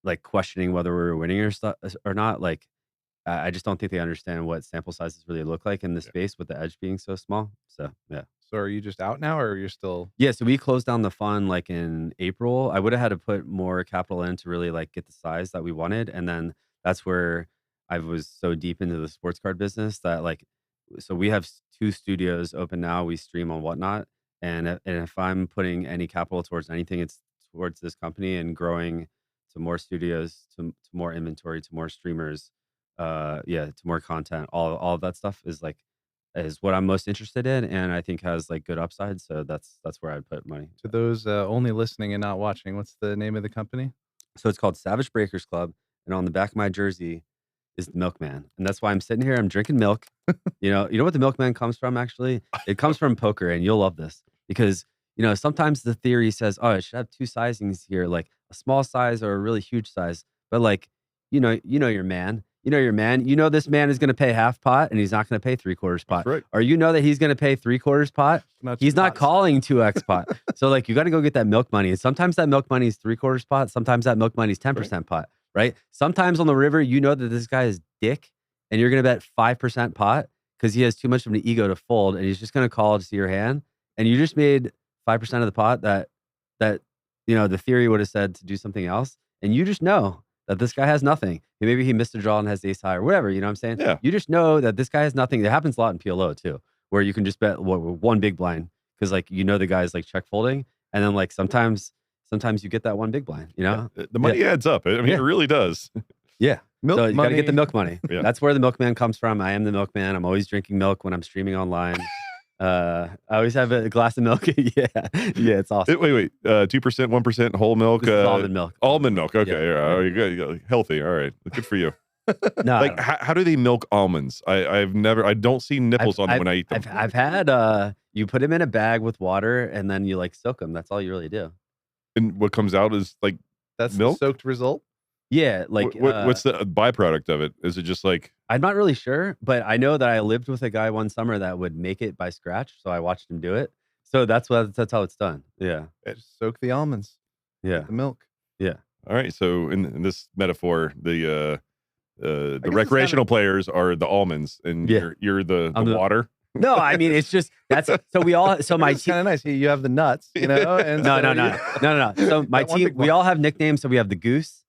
like questioning whether we were winning or not. Like I just don't think they understand what sample sizes really look like in this space with the edge being so small. So yeah. So are you just out now, or you're still? Yeah, so we closed down the fund like in April. I would have had to put more capital in to really like get the size that we wanted. And then that's where I was so deep into the sports card business that like, so we have 2 studios open now. We stream on Whatnot. And if I'm putting any capital towards anything, it's towards this company and growing to more studios, to more inventory, to more streamers, to more content. All of that stuff is what I'm most interested in, and I think has like good upside. So that's where I'd put money. To those only listening and not watching, what's the name of the company? So it's called Savage Breakers Club, and on the back of my jersey is the Milkman, and that's why I'm sitting here. I'm drinking milk. You know what the Milkman comes from? Actually, it comes from poker, and you'll love this because sometimes the theory says, oh, it should have 2 sizings here, like a small size or a really huge size. But like, your man. This man is going to pay half pot and he's not going to pay 3/4 pot. That's right. Or that he's going to pay 3/4 pot. He's not calling 2x pot. So like you got to go get that milk money. And sometimes that milk money is 3/4 pot. Sometimes that milk money is 10% pot, right? Sometimes on the river, that this guy is dick and you're going to bet 5% pot because he has too much of an ego to fold and he's just going to call to see your hand. And you just made 5% of the pot that the theory would have said to do something else. And you just know that this guy has nothing. Maybe he missed a draw and has ace high or whatever, you know what I'm saying? Yeah. You just know that this guy has nothing. It happens a lot in PLO too, where you can just bet one big blind because like the guy's like check folding. And then like sometimes you get that one big blind, Yeah. The money adds up. I mean, it really does. Yeah. Milk so you got to money. get the milk money. Yeah. That's where the Milkman comes from. I am the Milkman. I'm always drinking milk when I'm streaming online. I always have a glass of milk. Yeah, it's awesome. Wait, 2%, 1% whole milk. This is almond milk. Almond milk. Okay, Yeah. Oh, you're good. You're healthy. All right, good for you. No, I Like, don't. how do they milk almonds? I don't see nipples on them when I eat them. I've had you put them in a bag with water and then you like soak them. That's all you really do. And what comes out is like That's milk? the soaked result. Yeah, like what's the byproduct of it? Is it just like I'm not really sure, but I know that I lived with a guy one summer that would make it by scratch, so I watched him do it. So that's how it's done. Yeah, Just soak the almonds, yeah, the milk. yeah. all right? So in this metaphor, the guess it's recreational players are the almonds, and Yeah. you're the I'm the- water. No, I mean it's just that's so we all so my It's team. kind of nice. You have the nuts, And No. so So my That one team, big we one. all have nicknames. So we have the Goose,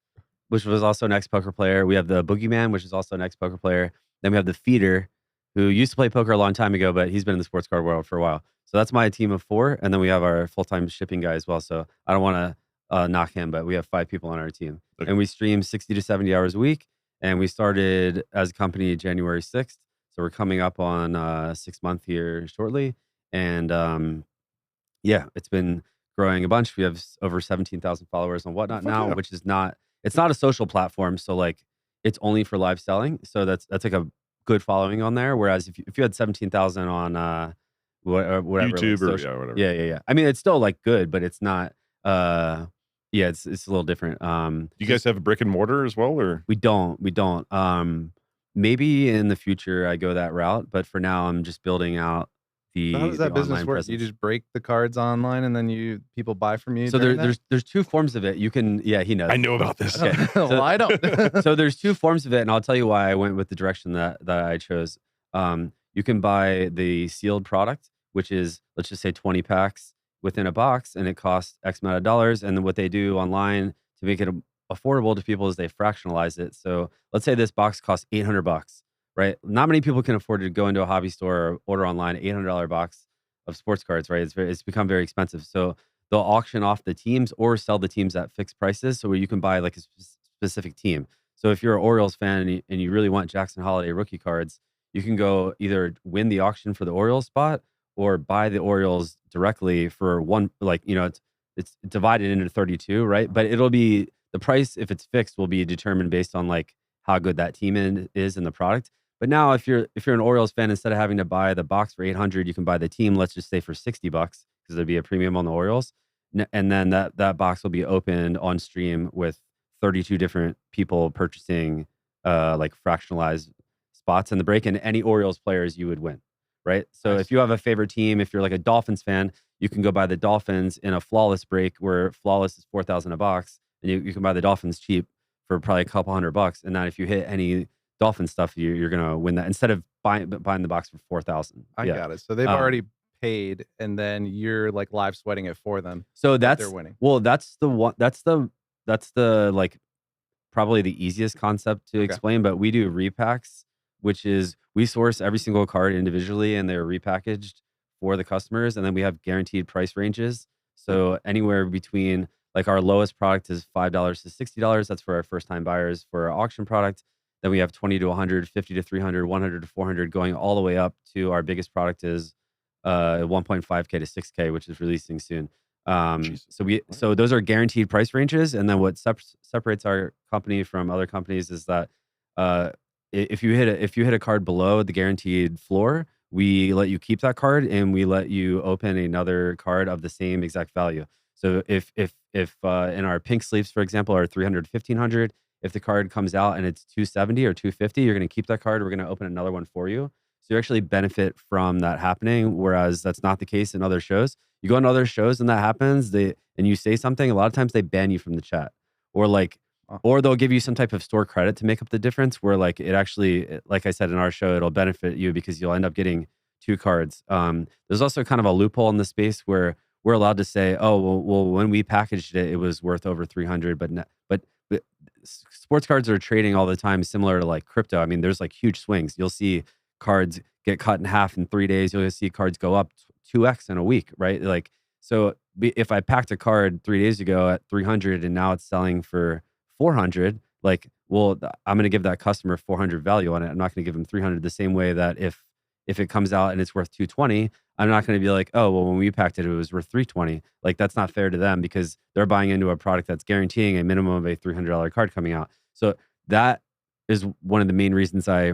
which was also an ex-poker player. We have the Boogeyman, which is also an ex-poker player. Then we have the Feeder, who used to play poker a long time ago, but he's been in the sports card world for a while. So that's my team of 4. And then we have our full-time shipping guy as well. So I don't want to knock him, but we have 5 people on our team. Okay. And we stream 60 to 70 hours a week. And we started as a company January 6th. So we're coming up on 6 month here shortly. And it's been growing a bunch. We have over 17,000 followers on Whatnot Fuck now, yeah. which is not it's not a social platform, so like it's only for live selling. So that's like a good following on there. Whereas if you had 17,000 on whatever YouTube or social, whatever. yeah. I mean, it's still like good, but it's not. Yeah, it's a little different. Do you guys have a brick and mortar as well, or We don't. Maybe in the future I go that route, but for now I'm just building out the So how does that business online work? presence. You just break the cards online, and then people buy from you. So during that? there's two forms of it. You can, yeah, he knows. I know about this. Okay. Well, I don't. So there's two forms of it, and I'll tell you why I went with the direction that I chose. You can buy the sealed product, which is, let's just say 20 packs within a box, and it costs X amount of dollars. And then what they do online to make it affordable to people is they fractionalize it. So let's say this box costs $800, right? Not many people can afford to go into a hobby store or order online $800 box of sports cards, right? It's become very expensive. So they'll auction off the teams or sell the teams at fixed prices, so where you can buy like a specific team. So if you're an Orioles fan and you really want Jackson Holiday rookie cards, you can go either win the auction for the Orioles spot or buy the Orioles directly for one, like, it's divided into 32, right? But it'll be, the price, if it's fixed, will be determined based on like how good that team is in the product. But now if you're an Orioles fan, instead of having to buy the box for $800, you can buy the team, let's just say for $60, because there'd be a premium on the Orioles. And then that box will be opened on stream with 32 different people purchasing like fractionalized spots in the break, and any Orioles players you would win, right? So if you have a favorite team, if you're like a Dolphins fan, you can go buy the Dolphins in a flawless break where flawless is $4,000 a box, and you can buy the Dolphins cheap for probably a couple $100. And then if you hit any Dolphin stuff, you're gonna win that instead of buying the box for 4,000. I got it. So they've already paid, and then you're like live sweating it for them. So they're winning. Well, that's the one. That's the like probably the easiest concept to explain. But we do repacks, which is we source every single card individually, and they're repackaged for the customers, and then we have guaranteed price ranges. So anywhere between, like, our lowest product is $5 to $60. That's for our first time buyers. For our auction product, then we have 20 to 100, 50 to 300, 100 to 400, going all the way up to our biggest product is 1.5K to 6K, which is releasing soon. So those are guaranteed price ranges. And then what separates our company from other companies is that if you hit a card below the guaranteed floor, we let you keep that card, and we let you open another card of the same exact value. So if in our pink sleeves, for example, are 300, 1500, if the card comes out and it's 270 or 250, you're going to keep that card. We're going to open another one for you. So you actually benefit from that happening, whereas that's not the case in other shows. You go on other shows and that happens, and you say something, a lot of times they ban you from the chat, or they'll give you some type of store credit to make up the difference, where like it actually, like I said in our show, it'll benefit you because you'll end up getting two cards. There's also kind of a loophole in the space where we're allowed to say, oh, well, when we packaged it, it was worth over 300, but sports cards are trading all the time, similar to like crypto. I mean, there's like huge swings. You'll see cards get cut in half in 3 days. You'll see cards go up 2x in a week, right? Like, so if I packed a card 3 days ago at 300 and now it's selling for 400, like, well, I'm going to give that customer 400 value on it. I'm not going to give them 300, the same way that if it comes out and it's worth 220, I'm not going to be like, oh, well, when we packed it, it was worth 320. Like, that's not fair to them because they're buying into a product that's guaranteeing a minimum of a $300 card coming out. So that is one of the main reasons I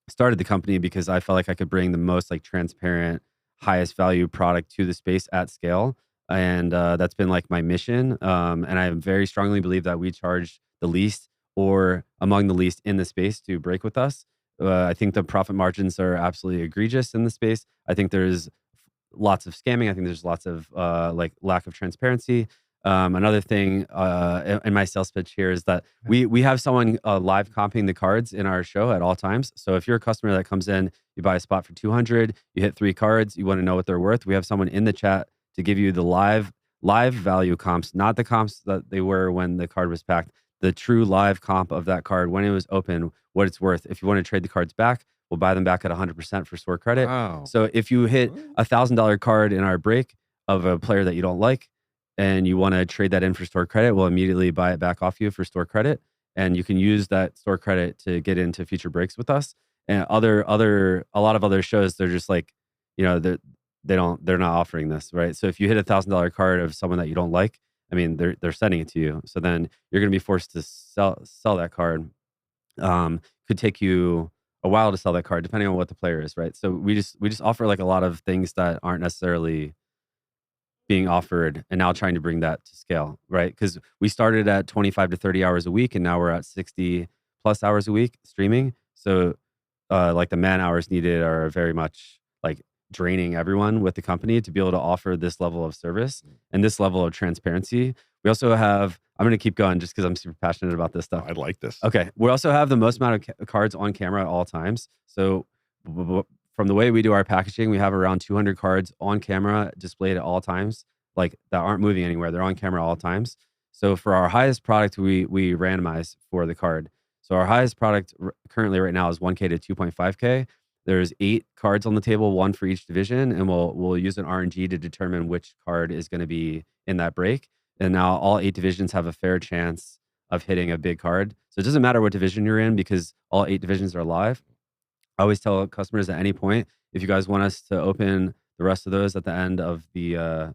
started the company, because I felt like I could bring the most like transparent, highest value product to the space at scale. And that's been like my mission. And I very strongly believe that we charge the least or among the least in the space to break with us. I think the profit margins are absolutely egregious in the space. I think there's lots of scamming. I think there's lots of like lack of transparency. Another thing in my sales pitch here is that we have someone live comping the cards in our show at all times. So if you're a customer that comes in, you buy a spot for 200, you hit 3 cards, you want to know what they're worth, we have someone in the chat to give you the live value comps, not the comps that they were when the card was packed, the true live comp of that card when it was open, what it's worth. If you want to trade the cards back, we'll buy them back at 100% for store credit. Wow. So if you hit $1,000 card in our break of a player that you don't like, and you want to trade that in for store credit, we'll immediately buy it back off you for store credit. And you can use that store credit to get into future breaks with us. And a lot of other shows, they're just like, they're not offering this, right? So if you hit $1,000 card of someone that you don't like, I mean, they're sending it to you. So then you're going to be forced to sell that card. Could take you a while to sell that card, depending on what the player is, right? So we just offer like a lot of things that aren't necessarily being offered, and now trying to bring that to scale, right? Because we started at 25 to 30 hours a week, and now we're at 60 plus hours a week streaming. So like the man hours needed are very much like draining everyone with the company to be able to offer this level of service and this level of transparency. We also have, I'm going to keep going just because I'm super passionate about this stuff. I like this. Okay. We also have the most amount of cards on camera at all times. So from the way we do our packaging, we have around 200 cards on camera displayed at all times, like that aren't moving anywhere. They're on camera all times. So for our highest product, we randomize for the card. So our highest product currently right now is 1K to 2.5K. There's 8 cards on the table, 1 for each division, and we'll use an RNG to determine which card is going to be in that break. And now all 8 divisions have a fair chance of hitting a big card. So it doesn't matter what division you're in because all 8 divisions are live. I always tell customers at any point, if you guys want us to open the rest of those at the end of the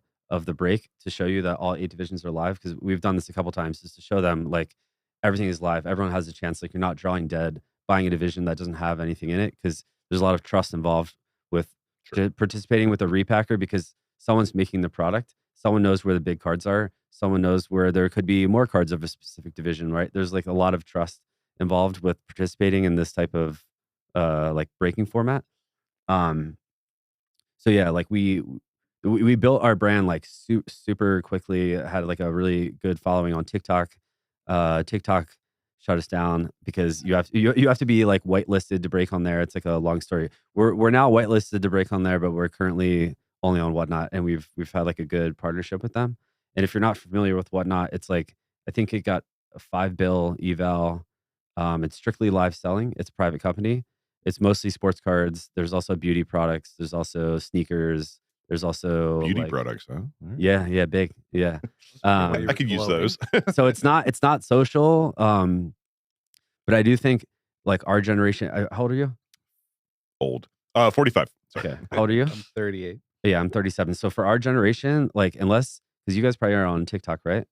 break to show you that all 8 divisions are live, because we've done this a couple times, just to show them like everything is live. Everyone has a chance. Like you're not drawing dead buying a division that doesn't have anything in it, because there's a lot of trust involved with participating with a repacker, because someone's making the product. Someone knows where the big cards are. Someone knows where there could be more cards of a specific division, right? There's like a lot of trust involved with participating in this type of like breaking format. So yeah, like we built our brand like super quickly. It had like a really good following on TikTok. TikTok shut us down because you have to be like whitelisted to break on there. It's like a long story. We're now whitelisted to break on there, but we're currently only on Whatnot, and we've had like a good partnership with them. And if you're not familiar with Whatnot, it's like, I think it got a $5 bill eval. It's strictly live selling. It's a private company. It's mostly sports cards. There's also beauty products. There's also sneakers. There's also Beauty like, products, huh? All right. yeah, big, yeah. I could use those. So it's not social, but I do think like our generation. How old are you? Old. 45. Sorry. Okay, how old are you? I'm 38. Yeah, I'm 37. So for our generation, like unless, because you guys probably are on TikTok, right?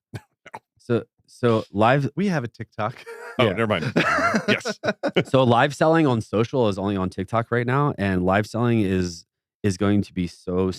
So live. We have a TikTok. Oh, Yeah. never mind. Yes. So live selling on social is only on TikTok right now, and live selling is going to be so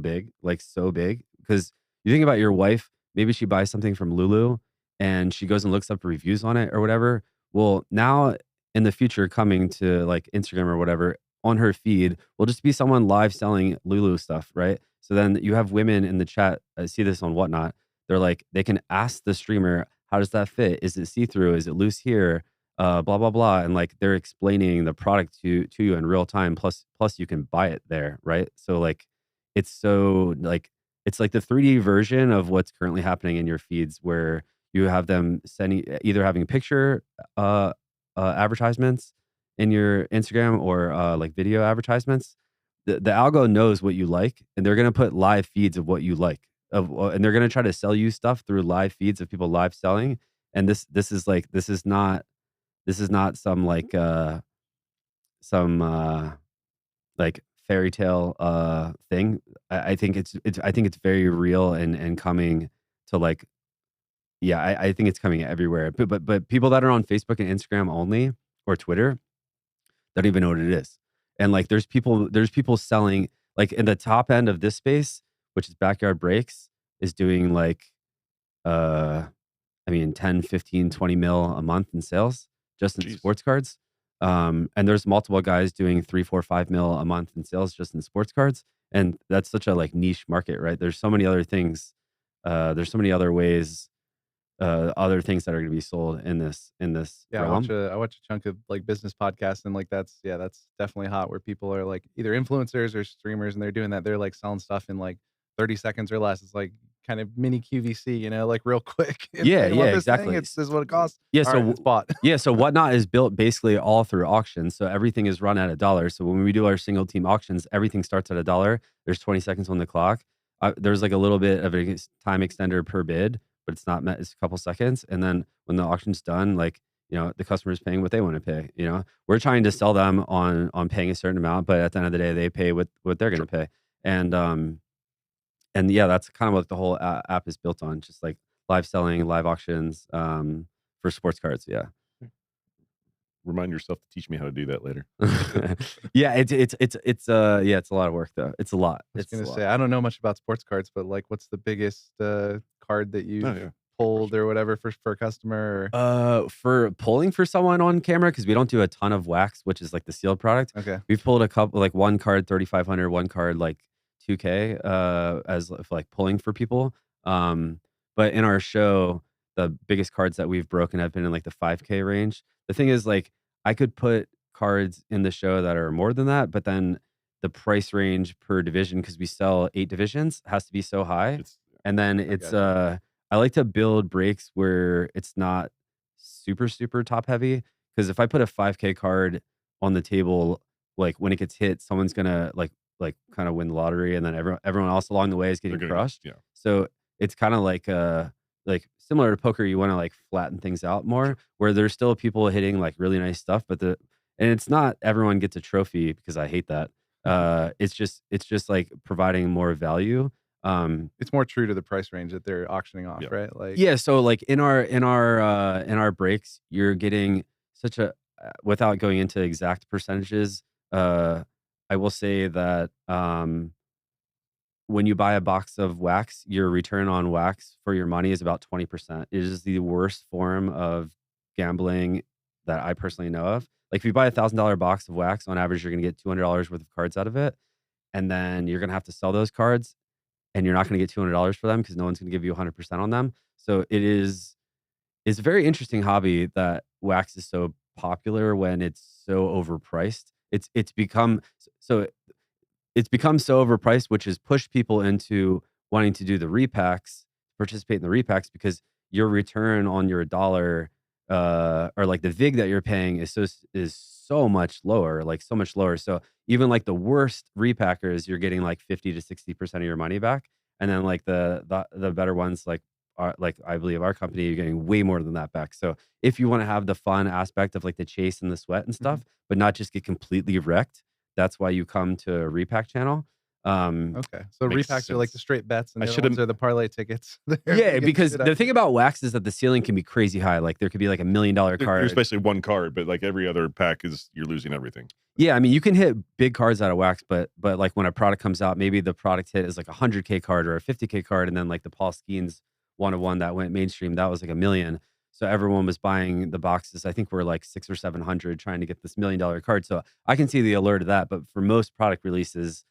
big, like so big. Because you think about your wife, maybe she buys something from Lulu and she goes and looks up reviews on it or whatever. Well, now in the future, coming to like Instagram or whatever, on her feed will just be someone live selling Lulu stuff, right? So then you have women in the chat. I see this on Whatnot. They're like, they can ask the streamer, how does that fit? Is it see-through? Is it loose here? Blah, blah, blah. And like they're explaining the product to you in real time. Plus you can buy it there, right? So like, it's so like, it's like the 3D version of what's currently happening in your feeds, where you have them either having picture advertisements in your Instagram or like video advertisements. The algo knows what you like, and they're going to put live feeds of what you like, and they're going to try to sell you stuff through live feeds of people live selling. And this is not some like like fairy tale thing. I think it's very real and coming to like, yeah, I think it's coming everywhere. But people that are on Facebook and Instagram only, or Twitter, don't even know what it is. And like there's people selling like in the top end of this space, which is Backyard Breaks, is doing like 10, 15, 20 mil a month in sales just in sports cards. And there's multiple guys doing 3, 4, 5 mil a month in sales just in sports cards. And that's such a like niche market, right? There's so many other things. There's so many other ways, other things that are going to be sold in this Yeah, realm. I watch a chunk of like business podcasts, and like that's definitely hot, where people are like either influencers or streamers, and they're doing that. They're like selling stuff in like 30 seconds or less. It's like kind of mini QVC, like real quick. Yeah, exactly. This is what it costs. Yeah, All so right, it's bought. yeah, so Whatnot is built basically all through auctions. So everything is run at $1. So when we do our single team auctions, everything starts at $1. There's 20 seconds on the clock. There's like a little bit of a time extender per bid, but it's not met. It's a couple seconds. And then when the auction's done, like, the customer's paying what they want to pay. We're trying to sell them on paying a certain amount, but at the end of the day, they pay what they're going to pay. And yeah, that's kind of what the whole app is built on, just like live selling, live auctions for sports cards. Yeah. Remind yourself to teach me how to do that later. Yeah, it's a lot of work though. It's a lot. I was It's a gonna lot. say I don't know much about sports cards, but like, what's the biggest card that you've Oh, yeah. pulled or whatever for a customer? For pulling for someone on camera, because we don't do a ton of wax, which is like the sealed product. Okay. We've pulled a couple, like one card 3,500, one card like 2K, as like pulling for people. But in our show, the biggest cards that we've broken have been in like the 5K range. The thing is, like, I could put cards in the show that are more than that, but then the price range per division, because we sell 8 divisions, has to be so high. It's And then gotcha. I like to build breaks where it's not super, super top heavy. Because if I put a 5K card on the table, like when it gets hit, someone's gonna like kind of win the lottery, and then everyone else along the way is they're getting gonna crushed. yeah. So it's kind of like similar to poker, you want to like flatten things out more, where there's still people hitting like really nice stuff, but and it's not everyone gets a trophy, because I hate that. It's just like providing more value. It's more true to the price range that they're auctioning off, Yeah. right? Like, Yeah, so like in our breaks, you're getting such a without going into exact percentages, I will say that when you buy a box of wax, your return on wax for your money is about 20%. It is the worst form of gambling that I personally know of. Like if you buy $1,000 box of wax, on average, you're gonna get $200 worth of cards out of it. And then you're gonna have to sell those cards, and you're not gonna get $200 for them because no one's gonna give you 100% on them. So it's a very interesting hobby that wax is so popular when it's so overpriced. It's become so it's become so overpriced, which has pushed people into wanting to do the repacks, participate in the repacks, because your return on your dollar, or like the vig that you're paying is so much lower, like so much lower. So even like the worst repackers, you're getting like 50 to 60% of your money back, and then like the better ones, like I believe our company, you're getting way more than that back. So if you want to have the fun aspect of like the chase and the sweat and stuff, but not just get completely wrecked, that's why you come to a repack channel. okay, so Makes repacks are like the sense. straight bets, and I the other should've- ones are the parlay tickets. They're Yeah, getting because shit the out thing of. about wax is that the ceiling can be crazy high. Like there could be like $1 million You're card. especially one card, but like every other pack you're losing everything. Yeah, I mean, you can hit big cards out of wax, but like when a product comes out, maybe the product hit is like a 100K card or a 50K card, and then like the Paul Skeens one-of-one that went mainstream, that was like $1 million. So everyone was buying the boxes. I think we're like 600 or 700 trying to get this $1 million card. So I can see the allure to that. But for most product releases,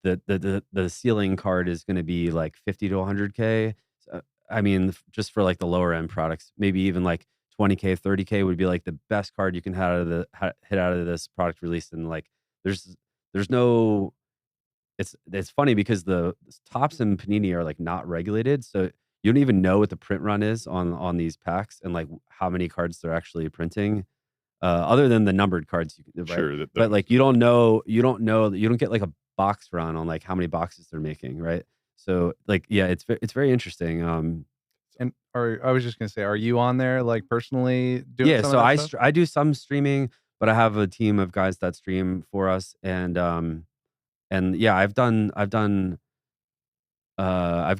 the ceiling card is going to be like 50 to 100K. So, I mean, just for like the lower end products, maybe even like 20K, 30K would be like the best card you can hit out of this product release. And like, there's no, it's funny because the Tops and Panini are like not regulated. So you don't even know what the print run is on these packs, and like how many cards they're actually printing, other than the numbered cards, right? Sure, But like you don't get like a box run on like how many boxes they're making, right? So like, yeah, it's very interesting. And I was just gonna say, are you on there like personally doing Yeah, some so of that stuff? I do some streaming, but I have a team of guys that stream for us, and yeah, I've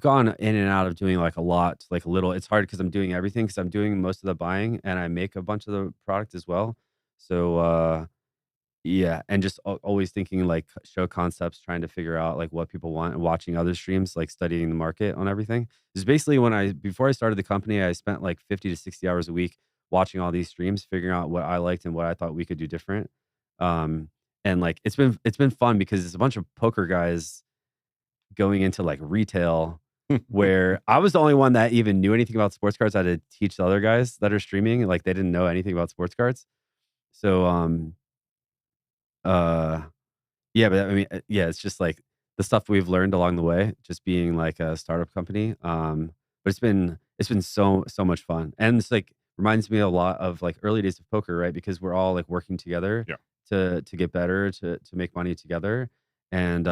gone in and out of doing like a lot, like a little. It's hard because I'm doing everything, because I'm doing most of the buying and I make a bunch of the product as well. So yeah, and just always thinking like show concepts, trying to figure out like what people want, and watching other streams, like studying the market on everything. Is basically before I started the company, I spent like 50 to 60 hours a week watching all these streams, figuring out what I liked and what I thought we could do different. Um, and like it's been fun because it's a bunch of poker guys going into like retail, where I was the only one that even knew anything about sports cards. I had to teach the other guys that are streaming, like they didn't know anything about sports cards. So uh yeah, but I mean, yeah, it's just like the stuff we've learned along the way, just being like a startup company. But it's been so much fun, and it's like reminds me a lot of like early days of poker, right? Because we're all like working together Yeah. to get better, to make money together, and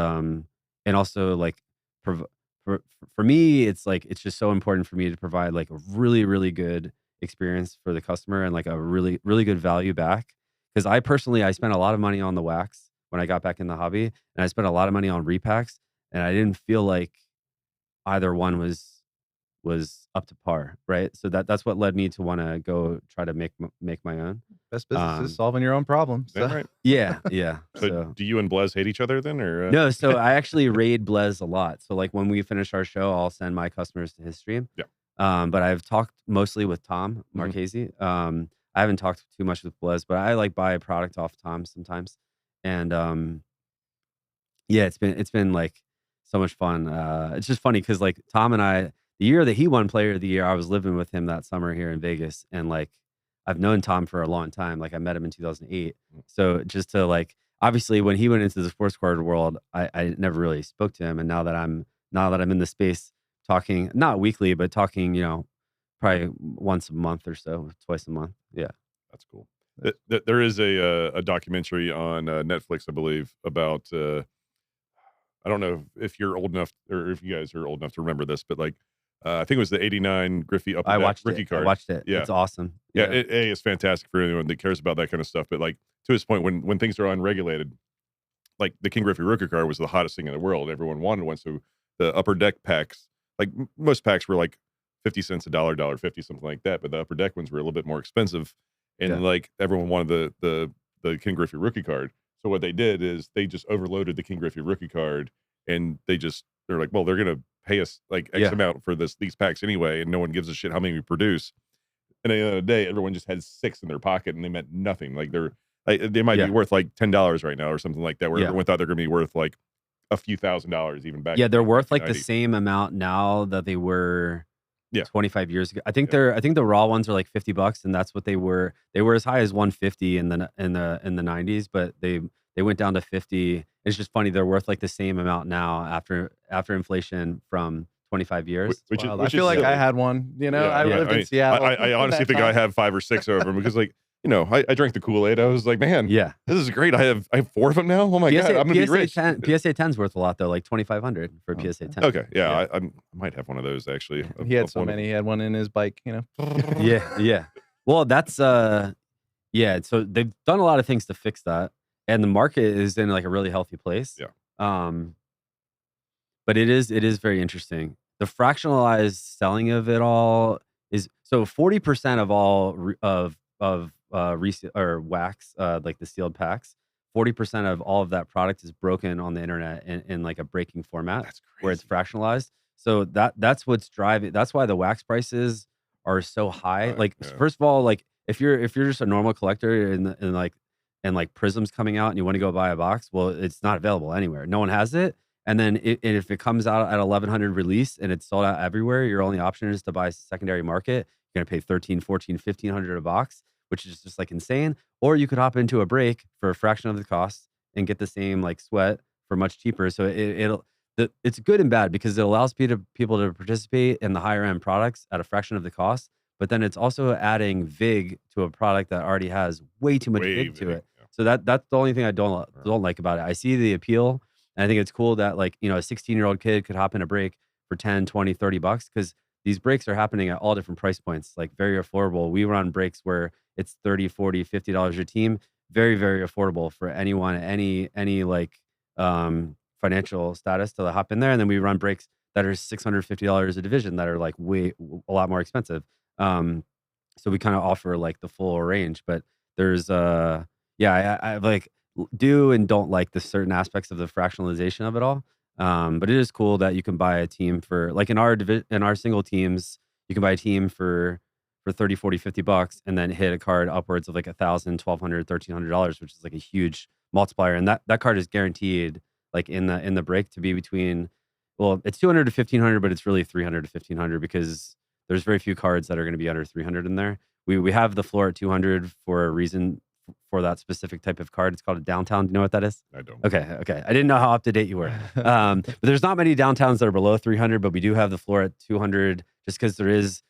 also like prov- for me, it's like it's just so important for me to provide like a really good experience for the customer, and like a really good value back. Because I spent a lot of money on the wax when I got back in the hobby, and I spent a lot of money on repacks, and I didn't feel like either one was up to par, right? So that's what led me to want to go try to make my own. Best business is solving your own problems. Is that right? Yeah. So do you and Blez hate each other then, or No, so I actually raid Blez a lot. So like when we finish our show, I'll send my customers to his stream. Yeah. But I've talked mostly with Tom Marchese. I haven't talked too much with Blez, but I like buy a product off Tom sometimes. And yeah, it's been like so much fun. It's just funny because like Tom and I, the year that he won Player of the Year, I was living with him that summer here in Vegas, and like I've known Tom for a long time. Like I met him in 2008. So just to like, obviously when he went into the sports card world, I never really spoke to him. And now that I'm in the space talking, not weekly, but talking, probably once a month or so, twice a month. Yeah. That's cool. There is a documentary on Netflix, I believe, about I don't know if you're old enough or if you guys are old enough to remember this, but like I think it was the '89 Griffey Upper Deck rookie card. I watched it. Yeah, it's awesome. Yeah, it's fantastic for anyone that cares about that kind of stuff. But like to his point, when things are unregulated, like the King Griffey rookie card was the hottest thing in the world. Everyone wanted one. So the Upper Deck packs, like most packs were like 50 cents, $1.50, something like that. But the Upper Deck ones were a little bit more expensive, and like everyone wanted the King Griffey rookie card. So what they did is they just overloaded the King Griffey rookie card, and they're like, well, they're gonna pay us like X amount for these packs anyway, and no one gives a shit how many we produce. And at the end of the day, everyone just had 6 in their pocket, and they meant nothing. Like they might be worth like $10 right now or something like that, where everyone thought they're gonna be worth like a few $1,000s even back. Yeah, they're worth like the same amount now that they were 25 years ago. I think I think the raw ones are like $50, and that's what they were. They were as high as 150 in the 90s, but they went down to 50. It's just funny, they're worth like the same amount now after inflation from 25 years. Which I feel like I had one. I lived in Seattle. I honestly think I have 5 or 6 of them because like I drank the Kool-Aid. I was like, man, this is great. I have 4 of them now. Oh my God, I'm gonna be rich. PSA 10's worth a lot to like 2,500 for PSA 10. Okay, I might have one of those actually. He had so many. He had one in his bike. Yeah. Well, that's So they've done a lot of things to fix that, and the market is in like a really healthy place. Yeah. But it is very interesting. The fractionalized selling of it all is so 40% of all of wax, like the sealed packs, 40% of all of that product is broken on the internet in like a breaking format. That's crazy. Where it's fractionalized. So that's what's driving. That's why the wax prices are so high. First of all, like if you're just a normal collector and like Prism's coming out and you want to go buy a box, well, it's not available anywhere. No one has it. And then if it comes out at 1,100 release and it's sold out everywhere, your only option is to buy secondary market. You're going to pay $1,300, $1,400, $1,500 a box, which is just like insane. Or you could hop into a break for a fraction of the cost and get the same like sweat for much cheaper. So it's good and bad because it allows people to participate in the higher end products at a fraction of the cost. But then it's also adding VIG to a product that already has way too much VIG to it. Yeah. So that's the only thing I don't like about it. I see the appeal, and I think it's cool that like, a 16-year-old kid could hop in a break for 10, 20, $30 because these breaks are happening at all different price points, like very affordable. We run breaks where it's $30, $40, $50 a team. Very, very affordable for anyone, any like financial status to hop in there. And then we run breaks that are $650 a division that are like a lot more expensive. So we kind of offer like the full range, but there's I like do and don't like the certain aspects of the fractionalization of it all. But it is cool that you can buy a team for like in our single teams, you can buy a team for $30, $40, $50 and then hit a card upwards of like $1,000, $1,200, $1,300, which is like a huge multiplier. And that card is guaranteed like in the break to be between, well, it's $200 to $1,500, but it's really $300 to $1,500 because there's very few cards that are going to be under $300 in there. We have the floor at $200 for a reason for that specific type of card. It's called a downtown. Do you know what that is? I don't. Okay. I didn't know how up to date you were. But there's not many downtowns that are below 300, but we do have the floor at 200 just because there is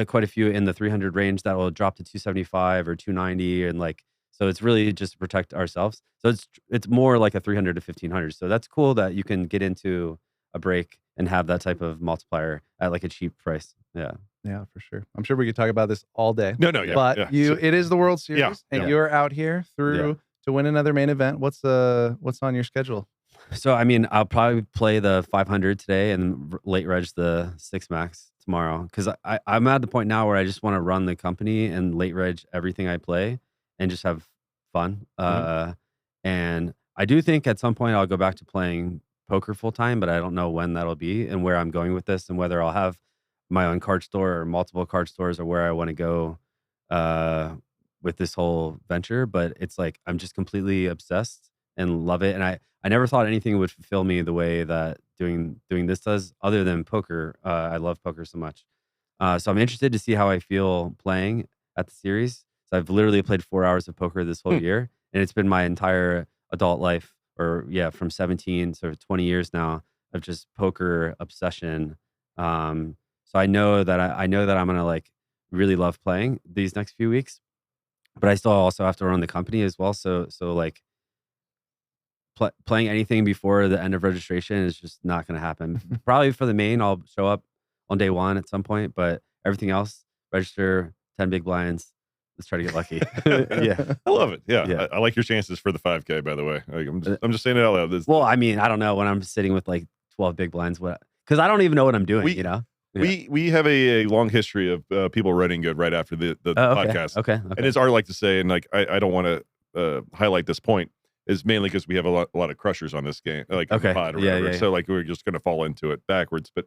quite a few in the 300 range that will drop to 275 or 290. And like, so it's really just to protect ourselves. So it's more like a 300 to 1,500. So that's cool that you can get into a break and have that type of multiplier at like a cheap price. Yeah, for sure. I'm sure we could talk about this all day. No, but it is the World Series, and you're out here to win another main event. What's on your schedule? So I mean, I'll probably play the 500 today and late reg the 6 max tomorrow because I'm at the point now where I just want to run the company and late reg everything I play and just have fun. And I do think at some point I'll go back to playing poker full time, but I don't know when that'll be and where I'm going with this and whether I'll have my own card store or multiple card stores or where I want to go with this whole venture. But it's like I'm just completely obsessed and love it. And I never thought anything would fulfill me the way that doing this does, other than poker. I love poker so much. So I'm interested to see how I feel playing at the series. So I've literally played 4 hours of poker this whole year, and it's been my entire adult life, or from 17, so 20 years now of just poker obsession. So I know that I'm gonna like really love playing these next few weeks, but I still also have to run the company as well. So like playing anything before the end of registration is just not going to happen. Probably for the main, I'll show up on day 1 at some point, but everything else, register 10 big blinds. Let's try to get lucky. Yeah, I love it. Yeah. I like your chances for the 5K. By the way, like, I'm just saying it out loud. Well, I mean, I don't know when I'm sitting with like 12 big blinds, because I don't even know what I'm doing. We have a long history of people running good right after the podcast. Okay. And it's our like to say, and like I don't want to highlight this point, is mainly because we have a lot of crushers on this game, like on the pod or whatever. So like we're just going to fall into it backwards. But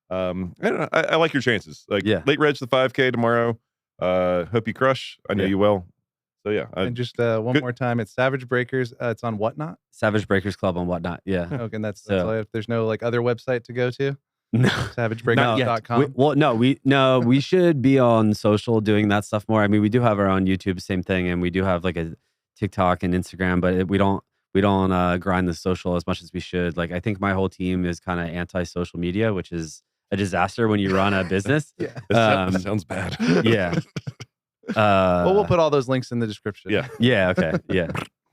I don't know. I like your chances. Like late reg the 5K tomorrow. Hope you crush. I know you will. So yeah. And just one more time, it's Savage Breakers. It's on Whatnot. Savage Breakers Club on Whatnot. Yeah. Okay, and that's all I have. There's no like other website to go to. No, SavageBreakers.com. We should be on social doing that stuff more. I mean, we do have our own YouTube, same thing, and we do have like a TikTok and Instagram, but we don't grind the social as much as we should. Like, I think my whole team is kind of anti-social media, which is a disaster when you run a business. That sounds bad. Yeah. Well, we'll put all those links in the description. Yeah. Okay.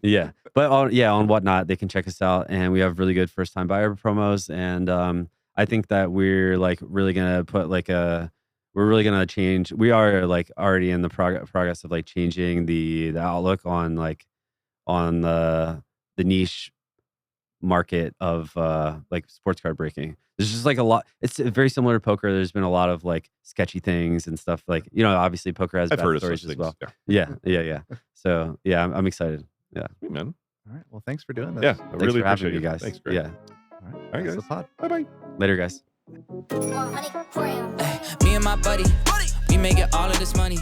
Yeah. But on Whatnot, they can check us out, and we have really good first-time buyer promos, and I think that we're like really gonna put like we're really gonna change. We are like already in the progress of like changing the outlook on the niche market of like sports card breaking. There's just like a lot. It's very similar to poker. There's been a lot of like sketchy things and stuff. Like, obviously poker has bad stories as well. Yeah. So yeah, I'm excited. Yeah, hey, man. All right. Well, thanks for doing this. Yeah, I really for having appreciate you guys. Thanks, Greg. Yeah. All right, guys. The pod. Bye. Later, guys. Me and my buddy, we make it all of this money.